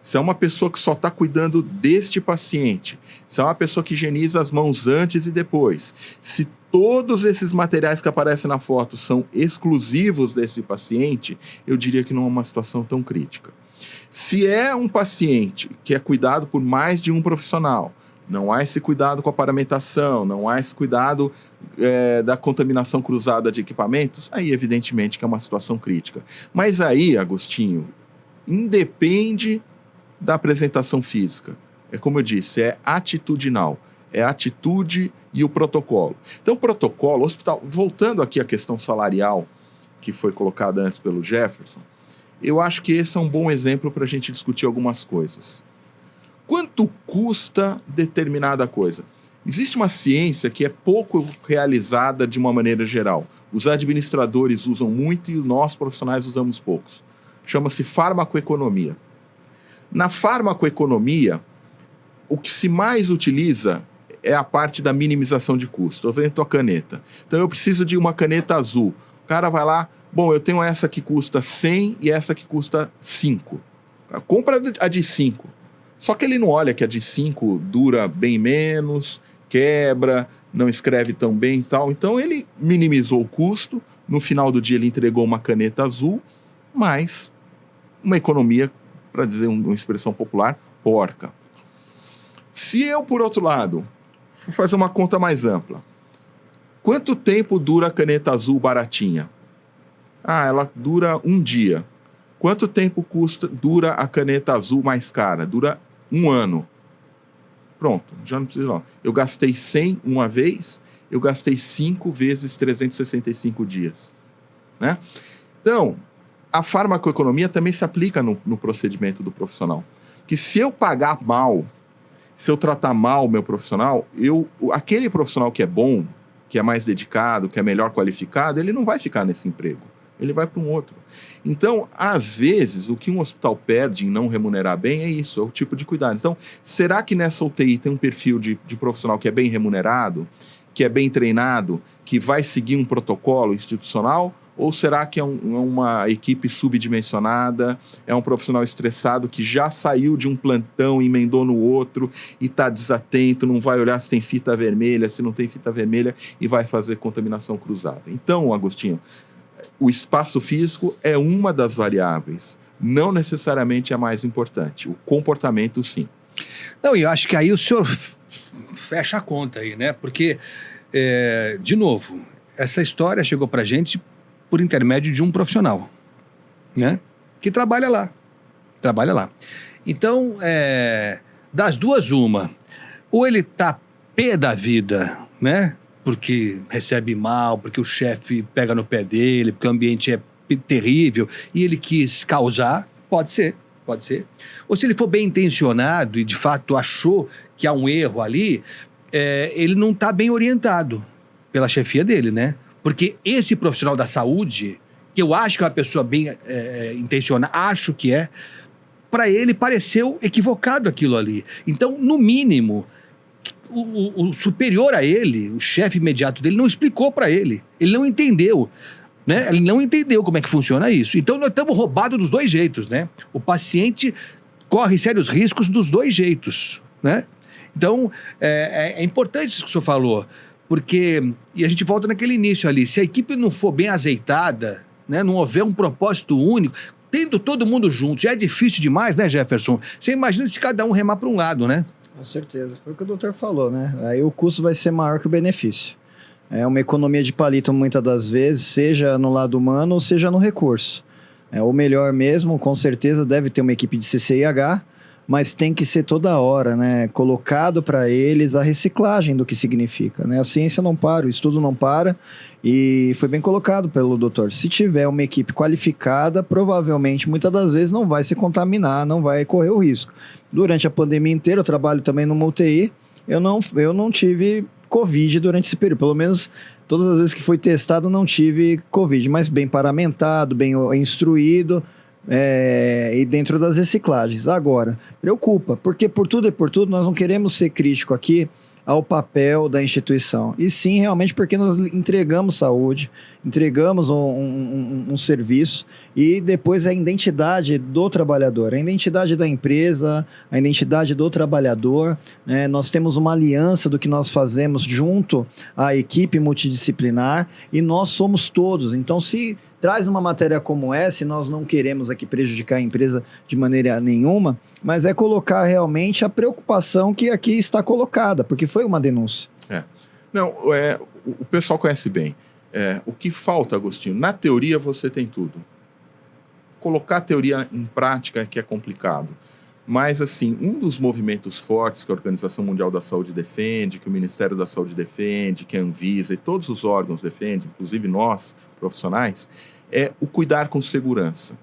se é uma pessoa que só está cuidando deste paciente, se é uma pessoa que higieniza as mãos antes e depois, se todos esses materiais que aparecem na foto são exclusivos desse paciente, eu diria que não é uma situação tão crítica. Se é um paciente que é cuidado por mais de um profissional, não há esse cuidado com a paramentação, não há esse cuidado da contaminação cruzada de equipamentos, aí evidentemente que é uma situação crítica. Mas aí, Agostinho, independe da apresentação física. É como eu disse, é atitudinal. É a atitude e o protocolo. Então, o protocolo, hospital, voltando aqui à questão salarial, que foi colocada antes pelo Jefferson, eu acho que esse é um bom exemplo para a gente discutir algumas coisas. Quanto custa determinada coisa? Existe uma ciência que é pouco realizada de uma maneira geral. Os administradores usam muito e nós, profissionais, usamos poucos. Chama-se farmacoeconomia. Na farmacoeconomia, o que se mais utiliza é a parte da minimização de custo. Eu venho a caneta. Então, eu preciso de uma caneta azul. O cara vai lá, Bom, eu tenho essa que custa 100 e essa que custa 5. Compra a de 5. Só que ele não olha que a de 5 dura bem menos, quebra, não escreve tão bem e tal. Então ele minimizou o custo. No final do dia ele entregou uma caneta azul, mas uma economia, para dizer uma expressão popular, porca. Se eu, por outro lado, for fazer uma conta mais ampla, quanto tempo dura a caneta azul baratinha? Ela dura 1 dia. Quanto tempo dura a caneta azul mais cara? Dura 1 ano. Pronto, já não precisa não. Eu gastei 100 uma vez, eu gastei 5 vezes 365 dias. Né? Então, a farmacoeconomia também se aplica no procedimento do profissional. Que se eu pagar mal, se eu tratar mal o meu profissional, aquele profissional que é bom, que é mais dedicado, que é melhor qualificado, ele não vai ficar nesse emprego. Ele vai para um outro. Então, às vezes, o que um hospital perde em não remunerar bem é isso, é o tipo de cuidado. Então, será que nessa UTI tem um perfil de profissional que é bem remunerado, que é bem treinado, que vai seguir um protocolo institucional? Ou será que é uma equipe subdimensionada, é um profissional estressado que já saiu de um plantão, emendou no outro e está desatento, não vai olhar se tem fita vermelha, se não tem fita vermelha e vai fazer contaminação cruzada? Então, Agostinho, o espaço físico é uma das variáveis, não necessariamente a mais importante. O comportamento, sim. Não, e eu acho que aí o senhor fecha a conta aí, né? Porque, de novo, essa história chegou pra gente por intermédio de um profissional, né? Que trabalha lá. Então, das duas, uma. Ou ele tá pé da vida, né? Porque recebe mal, porque o chefe pega no pé dele, porque o ambiente é terrível e ele quis causar, pode ser. Ou se ele for bem intencionado e de fato achou que há um erro ali, ele não está bem orientado pela chefia dele, né? Porque esse profissional da saúde, que eu acho que é uma pessoa bem intencionada, acho que para ele pareceu equivocado aquilo ali. Então, no mínimo, o superior a ele, o chefe imediato dele, não explicou para ele. Ele não entendeu, né? Ele não entendeu como é que funciona isso. Então, nós estamos roubados dos dois jeitos, né? O paciente corre sérios riscos dos dois jeitos, né? Então, é importante isso que o senhor falou, porque, e a gente volta naquele início ali, se a equipe não for bem azeitada, né, não houver um propósito único, tendo todo mundo junto, já é difícil demais, né, Jefferson? Você imagina se cada um remar para um lado, né? Com certeza, foi o que o doutor falou, né? Aí o custo vai ser maior que o benefício. É uma economia de palito muitas das vezes, seja no lado humano ou seja no recurso. O melhor mesmo, com certeza, deve ter uma equipe de CCIH, mas tem que ser toda hora, né, colocado para eles a reciclagem do que significa, né? A ciência não para, o estudo não para, e foi bem colocado pelo doutor. Se tiver uma equipe qualificada, provavelmente, muitas das vezes, não vai se contaminar, não vai correr o risco. Durante a pandemia inteira, eu trabalho também numa UTI, eu não tive Covid durante esse período, pelo menos todas as vezes que fui testado não tive Covid, mas bem paramentado, bem instruído, e dentro das reciclagens. Agora, preocupa, porque por tudo e por tudo nós não queremos ser crítico aqui ao papel da instituição, e sim realmente porque nós entregamos saúde, entregamos um serviço, e depois a identidade do trabalhador, a identidade da empresa, a identidade do trabalhador, né? Nós temos uma aliança do que nós fazemos junto à equipe multidisciplinar, e nós somos todos. Então, se traz uma matéria como essa, e nós não queremos aqui prejudicar a empresa de maneira nenhuma, mas é colocar realmente a preocupação que aqui está colocada, porque foi uma denúncia. Não, o pessoal conhece bem. O que falta, Agostinho, na teoria você tem tudo. Colocar a teoria em prática é que é complicado. Mas, assim, um dos movimentos fortes que a Organização Mundial da Saúde defende, que o Ministério da Saúde defende, que a Anvisa e todos os órgãos defendem, inclusive nós, profissionais, é o cuidar com segurança.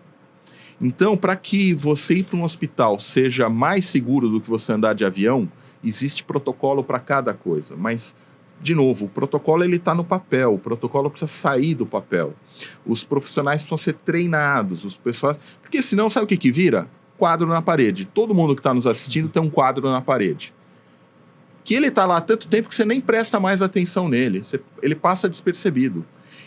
Então, para que você ir para um hospital seja mais seguro do que você andar de avião, existe protocolo para cada coisa. Mas, de novo, o protocolo está no papel, o protocolo precisa sair do papel. Os profissionais precisam ser treinados, porque senão, sabe o que vira? Quadro na parede. Todo mundo que está nos assistindo tem um quadro na parede. Que ele está lá há tanto tempo que você nem presta mais atenção nele. Ele passa despercebido.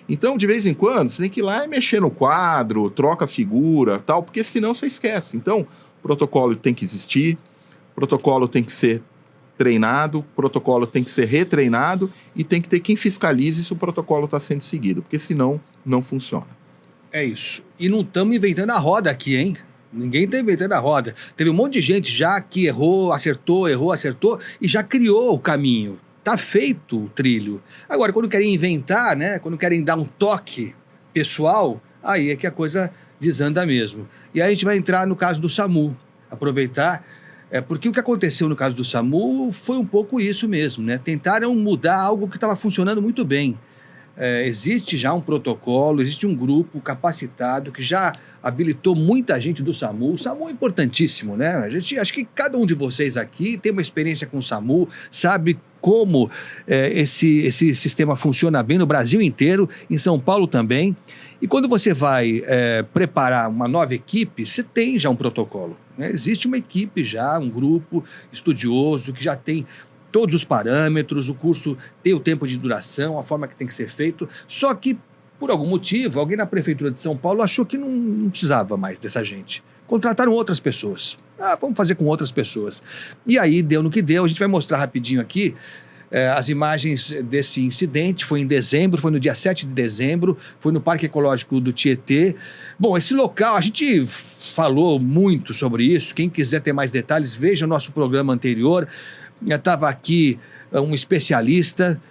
Então, de vez em quando, você tem que ir lá e mexer no quadro, troca a figura, tal, porque senão você esquece. Então, o protocolo tem que existir, o protocolo tem que ser treinado, o protocolo tem que ser retreinado e tem que ter quem fiscalize se o protocolo está sendo seguido, porque senão não funciona. É isso. E não estamos inventando a roda aqui, hein? Ninguém está inventando a roda. Teve um monte de gente já que errou, acertou e já criou o caminho. Tá feito o trilho. Agora, quando querem inventar, né? Quando querem dar um toque pessoal, aí é que a coisa desanda mesmo. E aí a gente vai entrar no caso do SAMU. Aproveitar, porque o que aconteceu no caso do SAMU foi um pouco isso mesmo, né? Tentaram mudar algo que estava funcionando muito bem. Existe já um protocolo, existe um grupo capacitado que já habilitou muita gente do SAMU. O SAMU é importantíssimo, né? Acho que cada um de vocês aqui tem uma experiência com o SAMU, sabe como esse sistema funciona bem no Brasil inteiro, em São Paulo também. E quando você vai preparar uma nova equipe, você tem já um protocolo, né? Existe uma equipe já, um grupo estudioso que já tem todos os parâmetros, o curso tem o tempo de duração, a forma que tem que ser feito, só que, por algum motivo, alguém na Prefeitura de São Paulo achou que não precisava mais dessa gente. Contrataram outras pessoas. Vamos fazer com outras pessoas. E aí, deu no que deu. A gente vai mostrar rapidinho aqui as imagens desse incidente. Foi em dezembro, foi no dia 7 de dezembro, foi no Parque Ecológico do Tietê. Bom, esse local, a gente falou muito sobre isso. Quem quiser ter mais detalhes, veja o nosso programa anterior. Estava aqui um especialista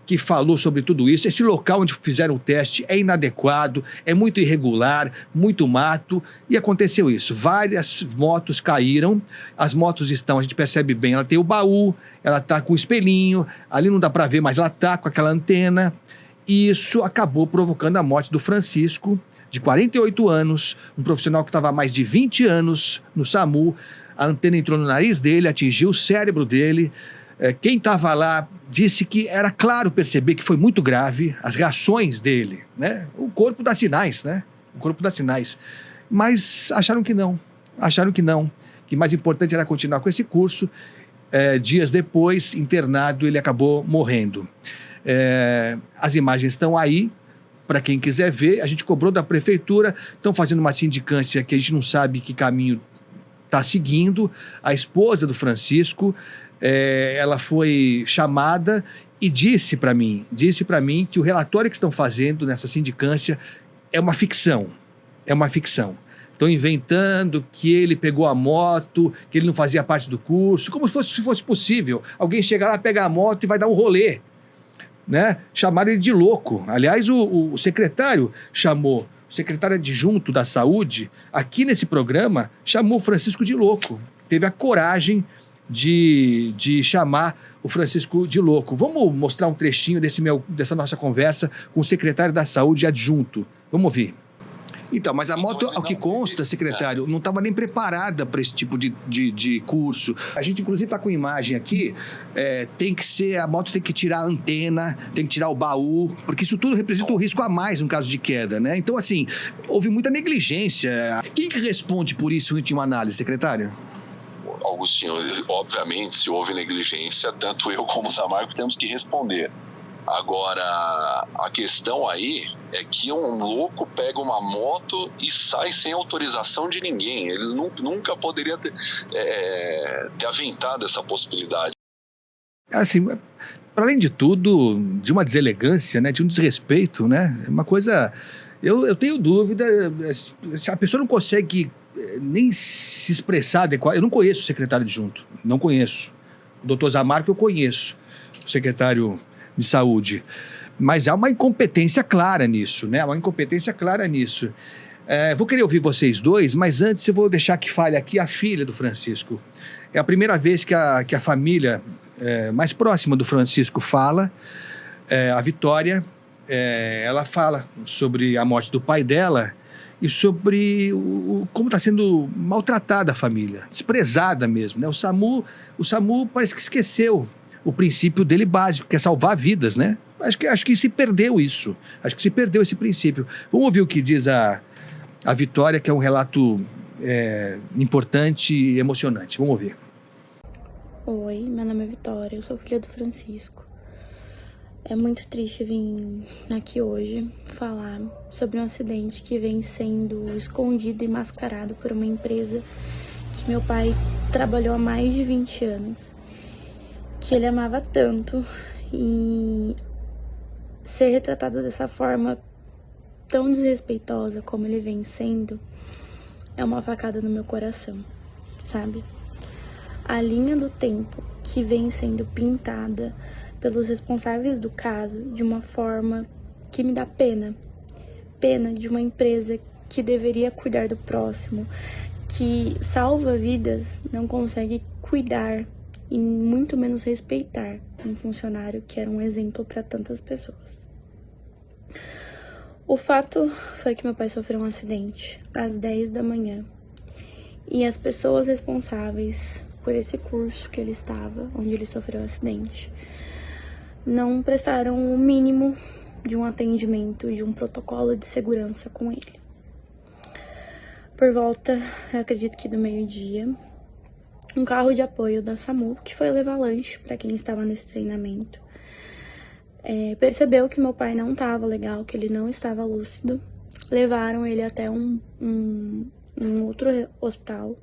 que falou sobre tudo isso. Esse local onde fizeram o teste é inadequado, é muito irregular, muito mato, e aconteceu isso. Várias motos caíram, as motos estão, a gente percebe bem, ela tem o baú, ela está com o espelhinho, ali não dá para ver, mas ela está com aquela antena, e isso acabou provocando a morte do Francisco, de 48 anos, um profissional que estava há mais de 20 anos no SAMU. A antena entrou no nariz dele, atingiu o cérebro dele. Quem estava lá disse que era claro perceber que foi muito grave as reações dele, né? O corpo dá sinais, né? O corpo dá sinais. Mas acharam que não. Que mais importante era continuar com esse curso. Dias depois, internado, ele acabou morrendo. As imagens estão aí, para quem quiser ver. A gente cobrou da prefeitura, estão fazendo uma sindicância que a gente não sabe que caminho está seguindo. A esposa do Francisco, ela foi chamada e disse para mim que o relatório que estão fazendo nessa sindicância é uma ficção. Estão inventando que ele pegou a moto, que ele não fazia parte do curso, como se fosse possível. Alguém chegar lá, pegar a moto e vai dar um rolê, né? Chamaram ele de louco. Aliás, o secretário chamou, o secretário adjunto da Saúde, aqui nesse programa, chamou o Francisco de louco. Teve a coragem de chamar o Francisco de louco. Vamos mostrar um trechinho dessa nossa conversa com o secretário da Saúde adjunto. Vamos ouvir. Então, mas a moto, ao que consta, secretário, não estava nem preparada para esse tipo de curso. A gente, inclusive, está com imagem aqui. A moto tem que tirar a antena, tem que tirar o baú, porque isso tudo representa um risco a mais no caso de queda, né? Então, assim, houve muita negligência. Quem que responde por isso em última análise, secretário? Augustinho, obviamente, se houve negligência, tanto eu como o Zamarco temos que responder. Agora, a questão aí é que um louco pega uma moto e sai sem autorização de ninguém. Ele nunca poderia ter aventado essa possibilidade. Assim, para além de tudo, de uma deselegância, né, de um desrespeito, né, uma coisa... Eu tenho dúvida, se a pessoa não consegue nem se expressar adequado. Eu não conheço o secretário adjunto, não conheço. O doutor Zamarco eu conheço, o secretário de saúde, mas há uma incompetência clara nisso, né? Vou querer ouvir vocês dois, mas antes eu vou deixar que fale aqui a filha do Francisco. É a primeira vez que a família mais próxima do Francisco fala. A Vitória, ela fala sobre a morte do pai dela e sobre como está sendo maltratada a família, desprezada mesmo, né? O SAMU parece que esqueceu o princípio dele básico, que é salvar vidas, né? Acho que se perdeu isso. Acho que se perdeu esse princípio. Vamos ouvir o que diz a Vitória, que é um relato importante e emocionante. Vamos ouvir. Oi, meu nome é Vitória, eu sou filha do Francisco. É muito triste vir aqui hoje falar sobre um acidente que vem sendo escondido e mascarado por uma empresa que meu pai trabalhou há mais de 20 anos, que ele amava tanto, e ser retratado dessa forma tão desrespeitosa como ele vem sendo é uma facada no meu coração, sabe? A linha do tempo que vem sendo pintada pelos responsáveis do caso de uma forma que me dá pena. Pena de uma empresa que deveria cuidar do próximo, que salva vidas, não consegue cuidar e muito menos respeitar um funcionário que era um exemplo para tantas pessoas. O fato foi que meu pai sofreu um acidente às 10 da manhã e as pessoas responsáveis por esse curso que ele estava, onde ele sofreu o acidente, não prestaram o mínimo de um atendimento, de um protocolo de segurança com ele. Por volta, eu acredito que do meio-dia, um carro de apoio da SAMU, que foi levar lanche para quem estava nesse treinamento, percebeu que meu pai não estava legal, que ele não estava lúcido. Levaram ele até um outro hospital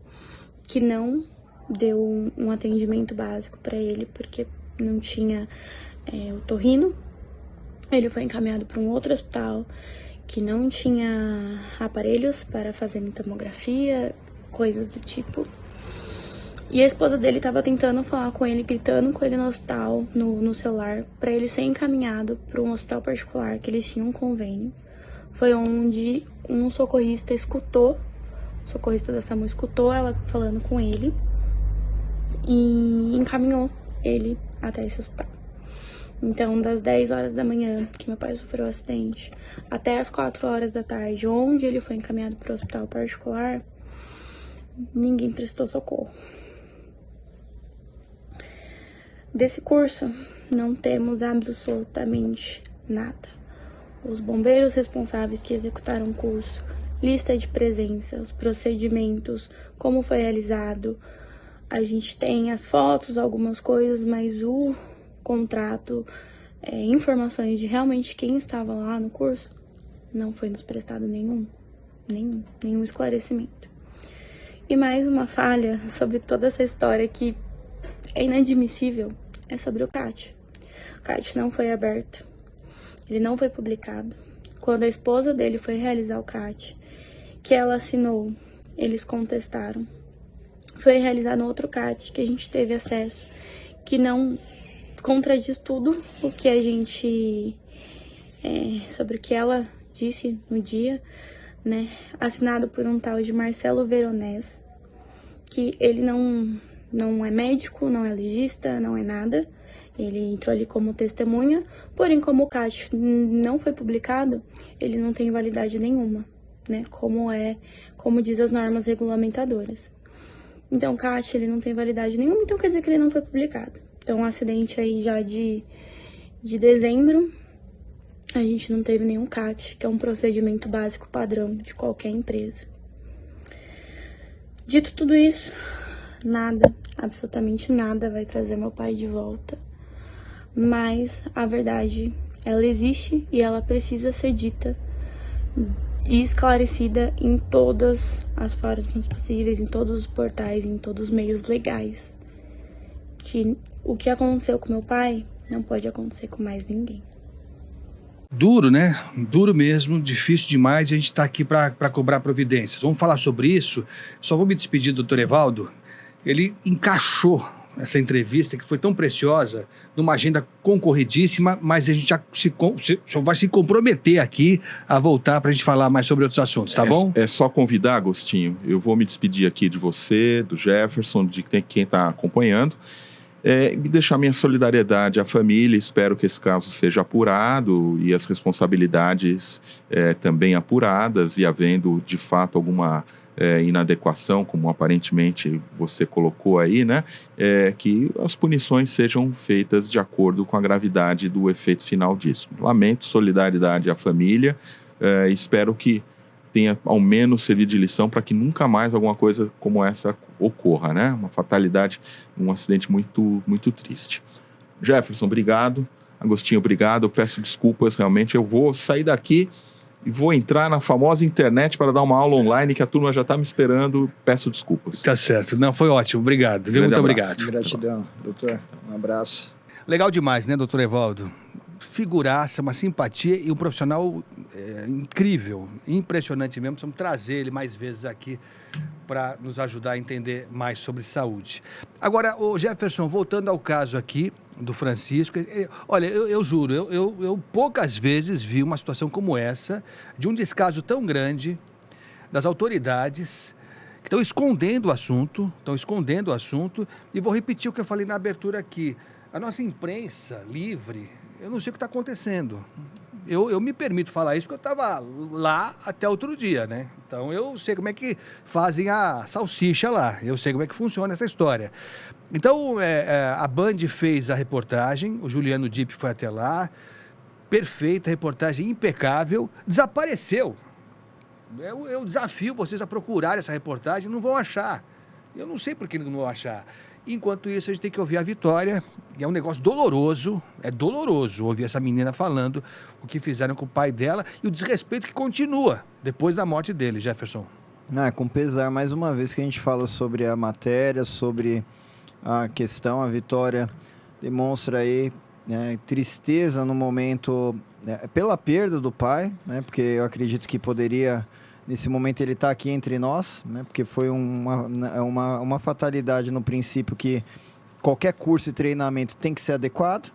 que não deu um atendimento básico para ele, porque não tinha otorrino. Ele foi encaminhado para um outro hospital que não tinha aparelhos para fazer tomografia, coisas do tipo. E a esposa dele estava tentando falar com ele, gritando com ele no hospital, no celular, para ele ser encaminhado para um hospital particular, que eles tinham um convênio. Foi onde um socorrista o socorrista da SAMU escutou ela falando com ele e encaminhou ele até esse hospital. Então, das 10 horas da manhã que meu pai sofreu o acidente, até as 4 horas da tarde, onde ele foi encaminhado para o hospital particular, ninguém prestou socorro. Desse curso, não temos absolutamente nada. Os bombeiros responsáveis que executaram o curso, lista de presença, os procedimentos, como foi realizado. A gente tem as fotos, algumas coisas, mas o contrato, informações de realmente quem estava lá no curso, não foi nos prestado nenhum esclarecimento. E mais uma falha sobre toda essa história que é inadmissível, é sobre o CAT. O CAT não foi aberto, ele não foi publicado. Quando a esposa dele foi realizar o CAT, que ela assinou, eles contestaram. Foi realizado outro CAT que a gente teve acesso, que não contradiz tudo o que a gente, sobre o que ela disse no dia, né? Assinado por um tal de Marcelo Veronese, que ele não é médico, não é legista, não é nada. Ele entrou ali como testemunha, porém, como o CAT não foi publicado, ele não tem validade nenhuma, né? Como diz as normas regulamentadoras. Então, o CAT, ele não tem validade nenhuma, então quer dizer que ele não foi publicado. Então, um acidente aí já de dezembro, a gente não teve nenhum CAT, que é um procedimento básico padrão de qualquer empresa. Dito tudo isso, nada, absolutamente nada vai trazer meu pai de volta. Mas a verdade, ela existe e ela precisa ser dita e esclarecida em todas as formas possíveis, em todos os portais, em todos os meios legais. Que o que aconteceu com meu pai não pode acontecer com mais ninguém. Duro, né? Duro mesmo, difícil demais. A gente está aqui para cobrar providências. Vamos falar sobre isso. Só vou me despedir do Dr. Evaldo. Ele encaixou essa entrevista, que foi tão preciosa, numa agenda concorridíssima, mas a gente já vai se comprometer aqui a voltar para a gente falar mais sobre outros assuntos, tá bom? É só convidar, Agostinho. Eu vou me despedir aqui de você, do Jefferson, de quem está acompanhando. E deixar minha solidariedade à família. Espero que esse caso seja apurado e as responsabilidades também apuradas, e havendo de fato alguma inadequação, como aparentemente você colocou aí, né? Que as punições sejam feitas de acordo com a gravidade do efeito final disso. Lamento, solidariedade à família, espero que tenha ao menos servido de lição para que nunca mais alguma coisa como essa ocorra, né? Uma fatalidade, um acidente muito, muito triste. Jefferson, obrigado. Agostinho, obrigado, eu peço desculpas, realmente eu vou sair daqui e vou entrar na famosa internet para dar uma aula online que a turma já está me esperando, peço desculpas. Tá certo. Não, foi ótimo. Obrigado. Viu? Muito obrigado. Gratidão, doutor. Um abraço. Legal demais, né, doutor Evaldo? Figuraça, uma simpatia e um profissional incrível, impressionante mesmo. Precisamos trazer ele mais vezes aqui para nos ajudar a entender mais sobre saúde. Agora, o Jefferson, voltando ao caso aqui do Francisco, olha, eu juro, eu poucas vezes vi uma situação como essa, de um descaso tão grande das autoridades que estão escondendo o assunto, e vou repetir o que eu falei na abertura aqui. A nossa imprensa livre, eu não sei o que está acontecendo. Eu me permito falar isso porque eu estava lá até outro dia, né? Então eu sei como é que fazem a salsicha lá, eu sei como é que funciona essa história. Então a Band fez a reportagem, o Juliano Dipp foi até lá, perfeita, reportagem impecável, desapareceu. Eu desafio vocês a procurarem essa reportagem, não vão achar. Eu não sei por que não vão achar. Enquanto isso, a gente tem que ouvir a Vitória, e é um negócio doloroso, é doloroso ouvir essa menina falando o que fizeram com o pai dela e o desrespeito que continua depois da morte dele, Jefferson. Com pesar, mais uma vez que a gente fala sobre a matéria, sobre a questão, a Vitória demonstra aí tristeza no momento, pela perda do pai, né, porque eu acredito que poderia... Nesse momento ele está aqui entre nós, né? Porque foi uma fatalidade no princípio que qualquer curso e treinamento tem que ser adequado,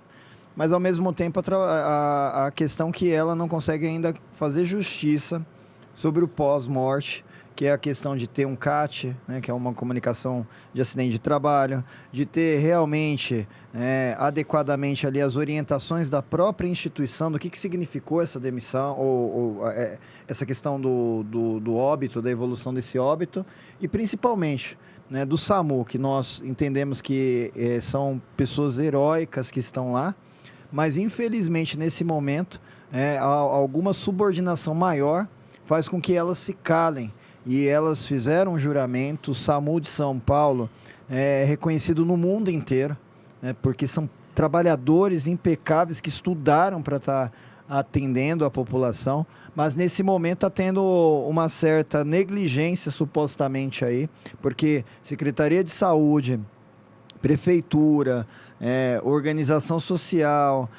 mas ao mesmo tempo a questão que ela não consegue ainda fazer justiça sobre o pós-morte, que é a questão de ter um CAT, né, que é uma comunicação de acidente de trabalho, de ter realmente adequadamente ali as orientações da própria instituição, do que significou essa demissão, ou essa questão do óbito, da evolução desse óbito, e principalmente do SAMU, que nós entendemos que são pessoas heróicas que estão lá, mas infelizmente nesse momento alguma subordinação maior faz com que elas se calem. E elas fizeram um juramento, o SAMU de São Paulo é reconhecido no mundo inteiro, né, porque são trabalhadores impecáveis que estudaram para estar atendendo a população, mas nesse momento está tendo uma certa negligência supostamente aí, porque Secretaria de Saúde, Prefeitura, organização social,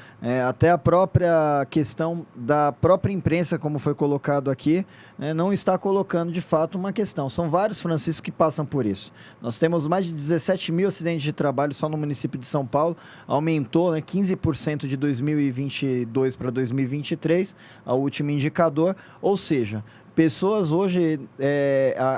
até a própria questão da própria imprensa, como foi colocado aqui, não está colocando de fato uma questão. São vários franciscos que passam por isso. Nós temos mais de 17 mil acidentes de trabalho só no município de São Paulo, aumentou 15% de 2022 para 2023, o último indicador, ou seja... Pessoas hoje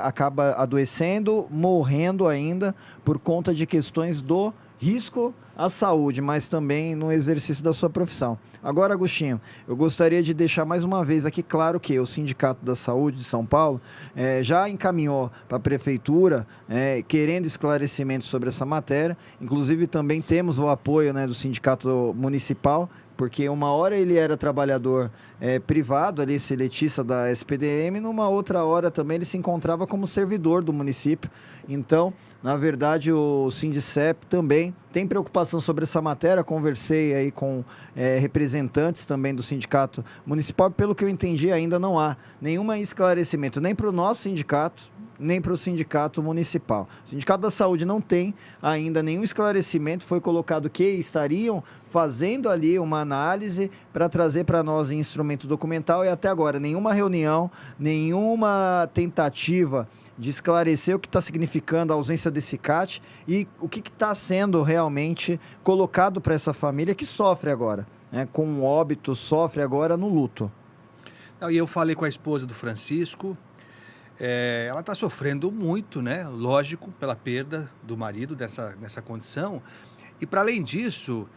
acabam adoecendo, morrendo ainda por conta de questões do risco à saúde, mas também no exercício da sua profissão. Agora, Agostinho, eu gostaria de deixar mais uma vez aqui claro que o Sindicato da Saúde de São Paulo já encaminhou para a Prefeitura querendo esclarecimento sobre essa matéria. Inclusive, também temos o apoio do Sindicato Municipal, porque uma hora ele era trabalhador privado, ali, seletista da SPDM, numa outra hora também ele se encontrava como servidor do município. Então, na verdade, o Sindicep também tem preocupação sobre essa matéria. Conversei aí com representantes também do Sindicato Municipal. Pelo que eu entendi, ainda não há nenhum esclarecimento, nem para o nosso sindicato, nem para o Sindicato Municipal. O Sindicato da Saúde não tem ainda nenhum esclarecimento, foi colocado que estariam fazendo ali uma análise para trazer para nós em instrumento documental, e até agora nenhuma reunião, nenhuma tentativa de esclarecer o que está significando a ausência desse CAT e o que está sendo realmente colocado para essa família que sofre agora, com um óbito, sofre agora no luto. E eu falei com a esposa do Francisco. Ela está sofrendo muito, né? Lógico, pela perda do marido nessa condição. E para além disso,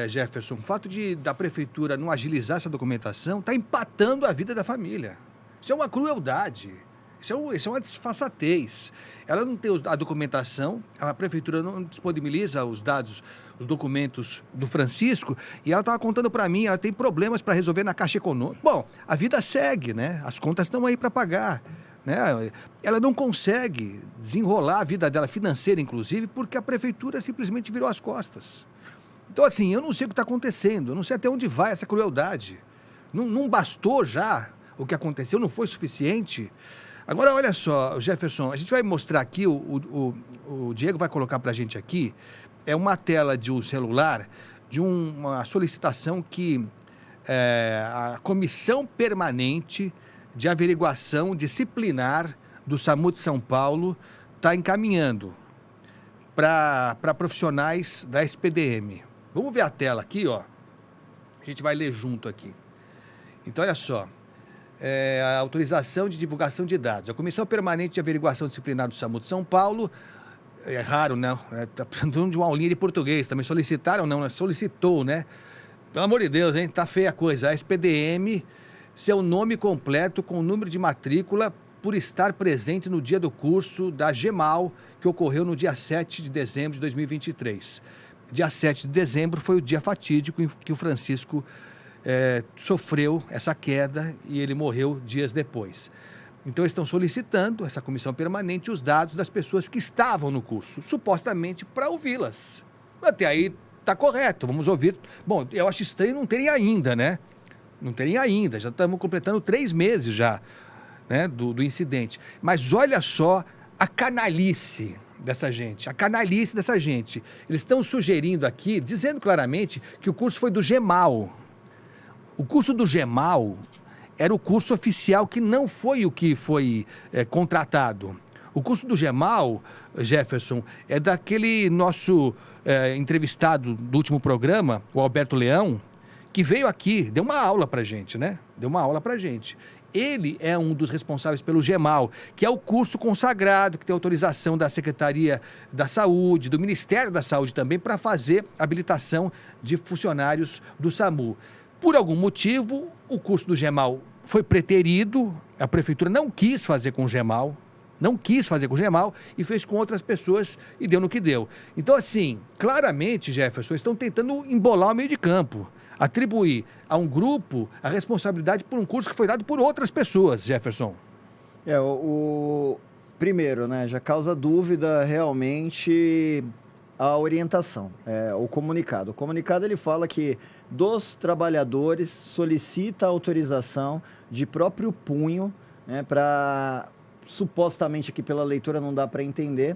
Jefferson, o fato da prefeitura não agilizar essa documentação está empatando a vida da família. Isso é uma crueldade, isso é uma desfaçatez. Ela não tem a documentação, a prefeitura não disponibiliza os dados, os documentos do Francisco, e ela estava contando para mim, ela tem problemas para resolver na Caixa Econômica. Bom, a vida segue, né? As contas estão aí para pagar. Ela não consegue desenrolar a vida dela financeira, inclusive, porque a prefeitura simplesmente virou as costas. Então, assim, eu não sei o que está acontecendo, eu não sei até onde vai essa crueldade. Não bastou já o que aconteceu, não foi suficiente. Agora, olha só, Jefferson, a gente vai mostrar aqui, o Diego vai colocar para a gente aqui, é uma tela de um celular, de uma solicitação que a Comissão Permanente de Averiguação Disciplinar do SAMU de São Paulo está encaminhando para profissionais da SPDM. Vamos ver a tela aqui, ó. A gente vai ler junto aqui. Então, olha só. A autorização de divulgação de dados. A Comissão Permanente de Averiguação Disciplinar do SAMU de São Paulo, é raro, né? Está precisando de uma aulinha de português. Também solicitaram, não, né? Solicitou, né? Pelo amor de Deus, hein? Tá feia a coisa. A SPDM, seu nome completo com o número de matrícula por estar presente no dia do curso da GEMAL, que ocorreu no dia 7 de dezembro de 2023. Dia 7 de dezembro foi o dia fatídico em que o Francisco sofreu essa queda e ele morreu dias depois. Então, eles estão solicitando, essa comissão permanente, os dados das pessoas que estavam no curso, supostamente para ouvi-las. Até aí está correto, vamos ouvir. Bom, eu acho estranho não terem ainda, né? Não terem ainda, já estamos completando 3 meses já, né, do incidente. Mas olha só a canalice dessa gente, Eles estão sugerindo aqui, dizendo claramente que o curso foi do GEMAL. O curso do GEMAL era o curso oficial que não foi o que foi contratado. O curso do GEMAL, Jefferson, é daquele nosso entrevistado do último programa, o Alberto Leão, que veio aqui, deu uma aula pra gente, né? Ele é um dos responsáveis pelo GEMAL, que é o curso consagrado, que tem autorização da Secretaria da Saúde, do Ministério da Saúde também, para fazer habilitação de funcionários do SAMU. Por algum motivo, o curso do GEMAL foi preterido, a prefeitura não quis fazer com o GEMAL e fez com outras pessoas e deu no que deu. Então, assim, claramente, Jefferson, estão tentando embolar o meio de campo, atribuir a um grupo a responsabilidade por um curso que foi dado por outras pessoas, Jefferson. Primeiro, né, já causa dúvida realmente a orientação, o comunicado. O comunicado ele fala que dos trabalhadores solicita autorização de próprio punho, né, para, supostamente aqui pela leitura não dá para entender,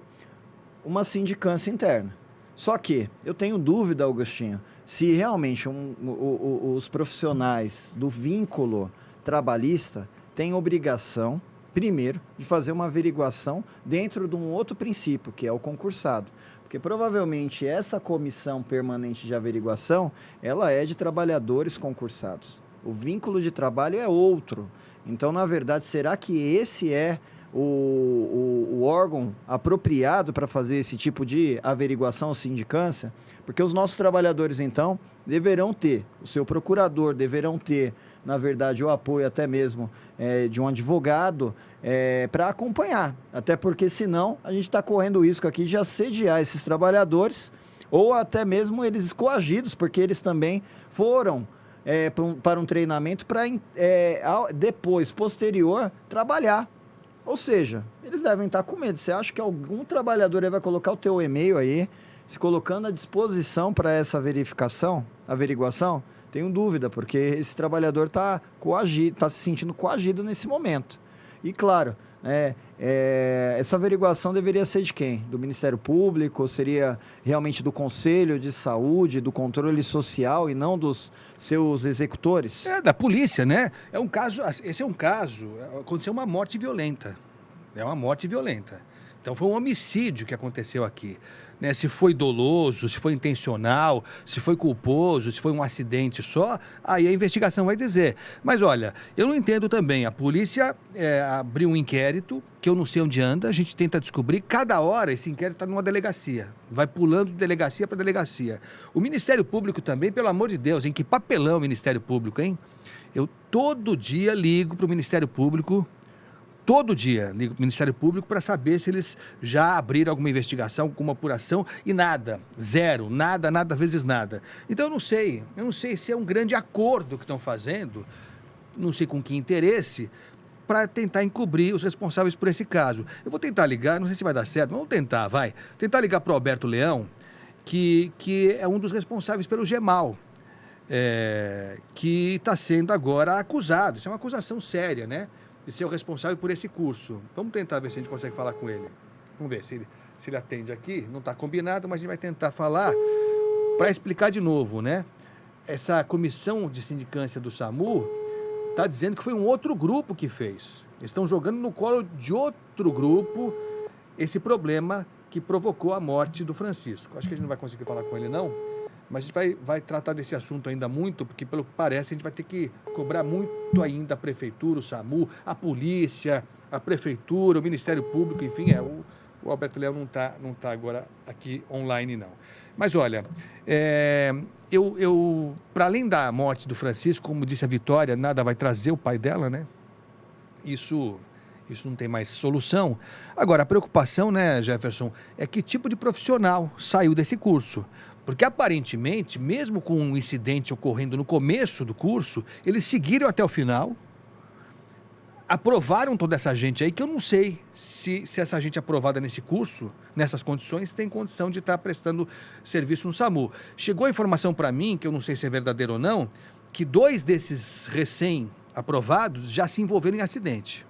uma sindicância interna. Só que eu tenho dúvida, Augustinho, se realmente os profissionais do vínculo trabalhista têm obrigação, primeiro, de fazer uma averiguação dentro de um outro princípio, que é o concursado. Porque provavelmente essa comissão permanente de averiguação, ela é de trabalhadores concursados. O vínculo de trabalho é outro. Então, na verdade, será que esse é o órgão apropriado para fazer esse tipo de averiguação ou sindicância? Porque os nossos trabalhadores, então, deverão ter, o seu procurador deverão ter, na verdade, o apoio até mesmo de um advogado para acompanhar. Até porque, senão, a gente está correndo o risco aqui de assediar esses trabalhadores ou até mesmo eles coagidos, porque eles também foram para um treinamento para depois, posterior, trabalhar. Ou seja, eles devem estar com medo. Você acha que algum trabalhador aí vai colocar o teu e-mail aí, se colocando à disposição para essa averiguação? Tenho dúvida, porque esse trabalhador está se sentindo coagido nesse momento. E claro, essa averiguação deveria ser de quem? Do Ministério Público? Seria realmente do Conselho de Saúde, do controle social e não dos seus executores? Da polícia, né? Esse é um caso, aconteceu uma morte violenta. É uma morte violenta. Então foi um homicídio que aconteceu aqui. Né? Se foi doloso, se foi intencional, se foi culposo, se foi um acidente só, aí a investigação vai dizer. Mas olha, eu não entendo também. A polícia abriu um inquérito, que eu não sei onde anda, a gente tenta descobrir. Cada hora esse inquérito está numa delegacia. Vai pulando de delegacia para delegacia. O Ministério Público também, pelo amor de Deus, hein? Que papelão o Ministério Público, hein? Eu todo dia ligo para o Ministério Público. Todo dia ligo para o Ministério Público para saber se eles já abriram alguma investigação, alguma apuração e nada, zero, nada vezes nada. Então eu não sei se é um grande acordo que estão fazendo, não sei com que interesse, para tentar encobrir os responsáveis por esse caso. Eu vou tentar ligar, não sei se vai dar certo, mas vamos tentar, tentar ligar para o Alberto Leão, que é um dos responsáveis pelo GEMAL, que está sendo agora acusado. Isso é uma acusação séria, né? De ser o responsável por esse curso. Vamos tentar ver se a gente consegue falar com ele. Vamos ver se ele atende aqui. Não está combinado, mas a gente vai tentar falar para explicar de novo, né? Essa comissão de sindicância do SAMU está dizendo que foi um outro grupo que fez. Eles estão jogando no colo de outro grupo esse problema que provocou a morte do Francisco. Acho que a gente não vai conseguir falar com ele, não. Mas a gente vai tratar desse assunto ainda muito, porque, pelo que parece, a gente vai ter que cobrar muito ainda a Prefeitura, o SAMU, a Polícia, a Prefeitura, o Ministério Público, enfim, o Alberto Leão não tá agora aqui online, não. Mas, olha, para além da morte do Francisco, como disse a Vitória, nada vai trazer o pai dela, né? Isso não tem mais solução. Agora, a preocupação, né, Jefferson, é que tipo de profissional saiu desse curso. Porque, aparentemente, mesmo com um incidente ocorrendo no começo do curso, eles seguiram até o final, aprovaram toda essa gente aí, que eu não sei se essa gente aprovada nesse curso, nessas condições, tem condição de estar prestando serviço no SAMU. Chegou a informação para mim, que eu não sei se é verdadeiro ou não, que 2 desses recém-aprovados já se envolveram em acidente.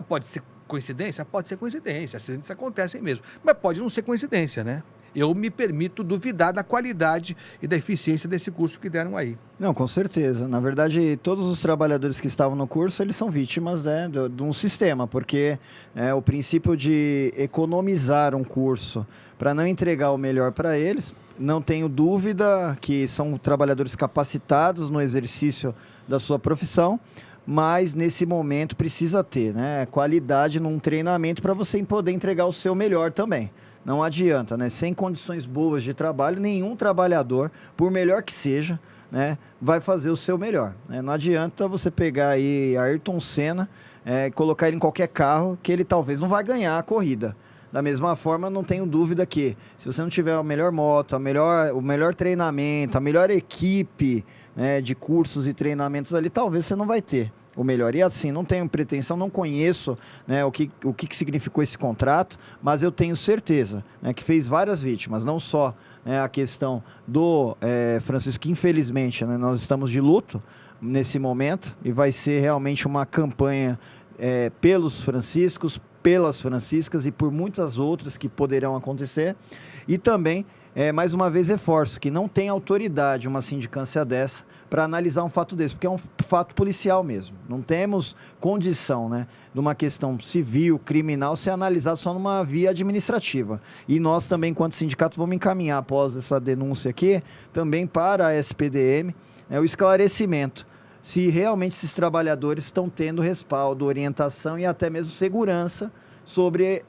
Pode ser coincidência? Pode ser coincidência. Acidentes acontecem mesmo. Mas pode não ser coincidência, né? Eu me permito duvidar da qualidade e da eficiência desse curso que deram aí. Não, com certeza. Na verdade, todos os trabalhadores que estavam no curso, eles são vítimas, né, de um sistema, porque o princípio de economizar um curso para não entregar o melhor para eles, não tenho dúvida que são trabalhadores capacitados no exercício da sua profissão, mas nesse momento precisa ter, né, qualidade num treinamento para você poder entregar o seu melhor também. Não adianta, né? Sem condições boas de trabalho, nenhum trabalhador, por melhor que seja, né, vai fazer o seu melhor, né? Não adianta você pegar aí Ayrton Senna e colocar ele em qualquer carro, que ele talvez não vai ganhar a corrida. Da mesma forma, não tenho dúvida que, se você não tiver a melhor moto, o melhor treinamento, a melhor equipe, né, de cursos e treinamentos ali, talvez você não vai ter o melhor. E assim, não tenho pretensão, não conheço, né, o que significou esse contrato, mas eu tenho certeza, né, que fez várias vítimas, não só, né, a questão do Francisco, que infelizmente, né, nós estamos de luto nesse momento, e vai ser realmente uma campanha pelos franciscos, pelas franciscas e por muitas outras que poderão acontecer. E também, mais uma vez, reforço que não tem autoridade uma sindicância dessa para analisar um fato desse, porque é um fato policial mesmo. Não temos condição, né, de uma questão civil, criminal, ser analisado só numa via administrativa. E nós também, enquanto sindicato, vamos encaminhar, após essa denúncia aqui, também para a SPDM, o esclarecimento se realmente esses trabalhadores estão tendo respaldo, orientação e até mesmo segurança sobre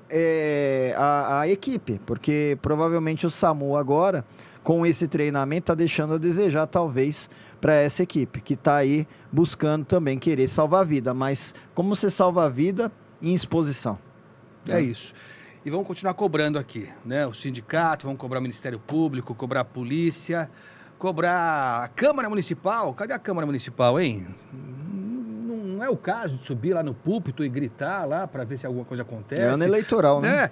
a equipe, porque provavelmente o SAMU agora, com esse treinamento, está deixando a desejar, talvez, para essa equipe, que está aí buscando também querer salvar a vida. Mas como você salva a vida em exposição? É isso. E vamos continuar cobrando aqui, né? O sindicato, vamos cobrar o Ministério Público, cobrar a polícia, cobrar a Câmara Municipal. Cadê a Câmara Municipal, hein? Não é o caso de subir lá no púlpito e gritar lá para ver se alguma coisa acontece. É ano eleitoral, né?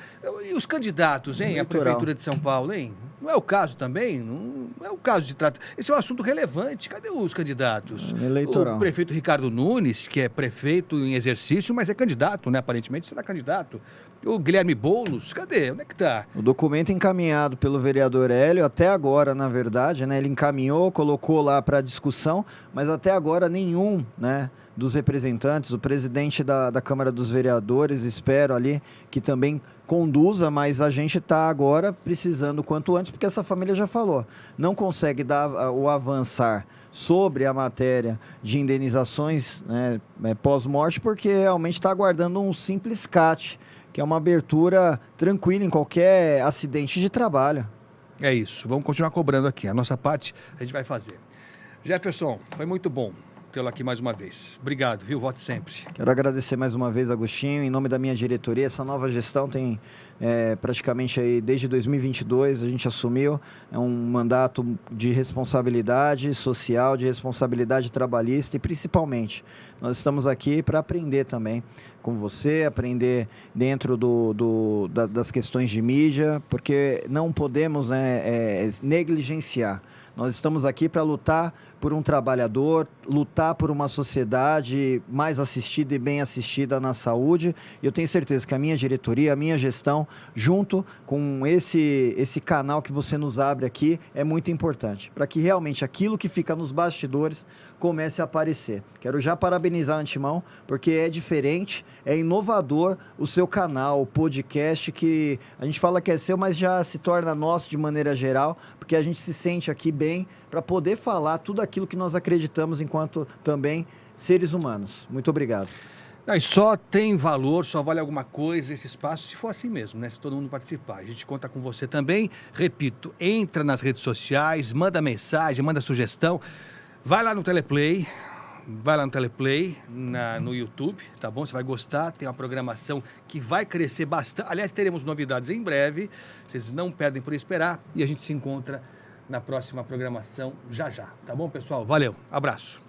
E os candidatos, hein? Eleitoral. A Prefeitura de São Paulo, hein? Não é o caso também? Não é o caso de tratar. Esse é um assunto relevante. Cadê os candidatos? Eleitoral. O prefeito Ricardo Nunes, que é prefeito em exercício, mas é candidato, né? Aparentemente será candidato. O Guilherme Boulos, cadê? Onde é que tá? O documento encaminhado pelo vereador Hélio, até agora, na verdade, né, ele encaminhou, colocou lá para discussão, mas até agora nenhum, né, dos representantes, o presidente da Câmara dos Vereadores, espero ali, que também conduza, mas a gente está agora precisando quanto antes, porque essa família já falou, não consegue dar o avançar sobre a matéria de indenizações, né, pós-morte, porque realmente está aguardando um simples CAT, que é uma abertura tranquila em qualquer acidente de trabalho. É isso, vamos continuar cobrando aqui. A nossa parte a gente vai fazer. Jefferson, foi muito bom tê-lo aqui mais uma vez. Obrigado, viu? Volte sempre. Quero agradecer mais uma vez, Agostinho, em nome da minha diretoria. Essa nova gestão tem praticamente aí desde 2022 a gente assumiu um mandato de responsabilidade social, de responsabilidade trabalhista e principalmente nós estamos aqui para aprender também com você, aprender dentro das questões de mídia, porque não podemos negligenciar. Nós estamos aqui para lutar por um trabalhador, lutar por uma sociedade mais assistida e bem assistida na saúde. E eu tenho certeza que a minha diretoria, a minha gestão, junto com esse canal que você nos abre aqui, é muito importante, para que realmente aquilo que fica nos bastidores comece a aparecer. Quero já parabenizar a antemão, porque é diferente, é inovador o seu canal, o podcast, que a gente fala que é seu, mas já se torna nosso de maneira geral, porque a gente se sente aqui bem para poder falar tudo aquilo que nós acreditamos enquanto também seres humanos. Muito obrigado. Não, e só tem valor, só vale alguma coisa esse espaço se for assim mesmo, né? Se todo mundo participar. A gente conta com você também. Repito, entra nas redes sociais, manda mensagem, manda sugestão. Vai lá no Teleplay, no YouTube, tá bom? Você vai gostar, tem uma programação que vai crescer bastante. Aliás, teremos novidades em breve, vocês não perdem por esperar e a gente se encontra na próxima programação já, tá bom, pessoal? Valeu, abraço.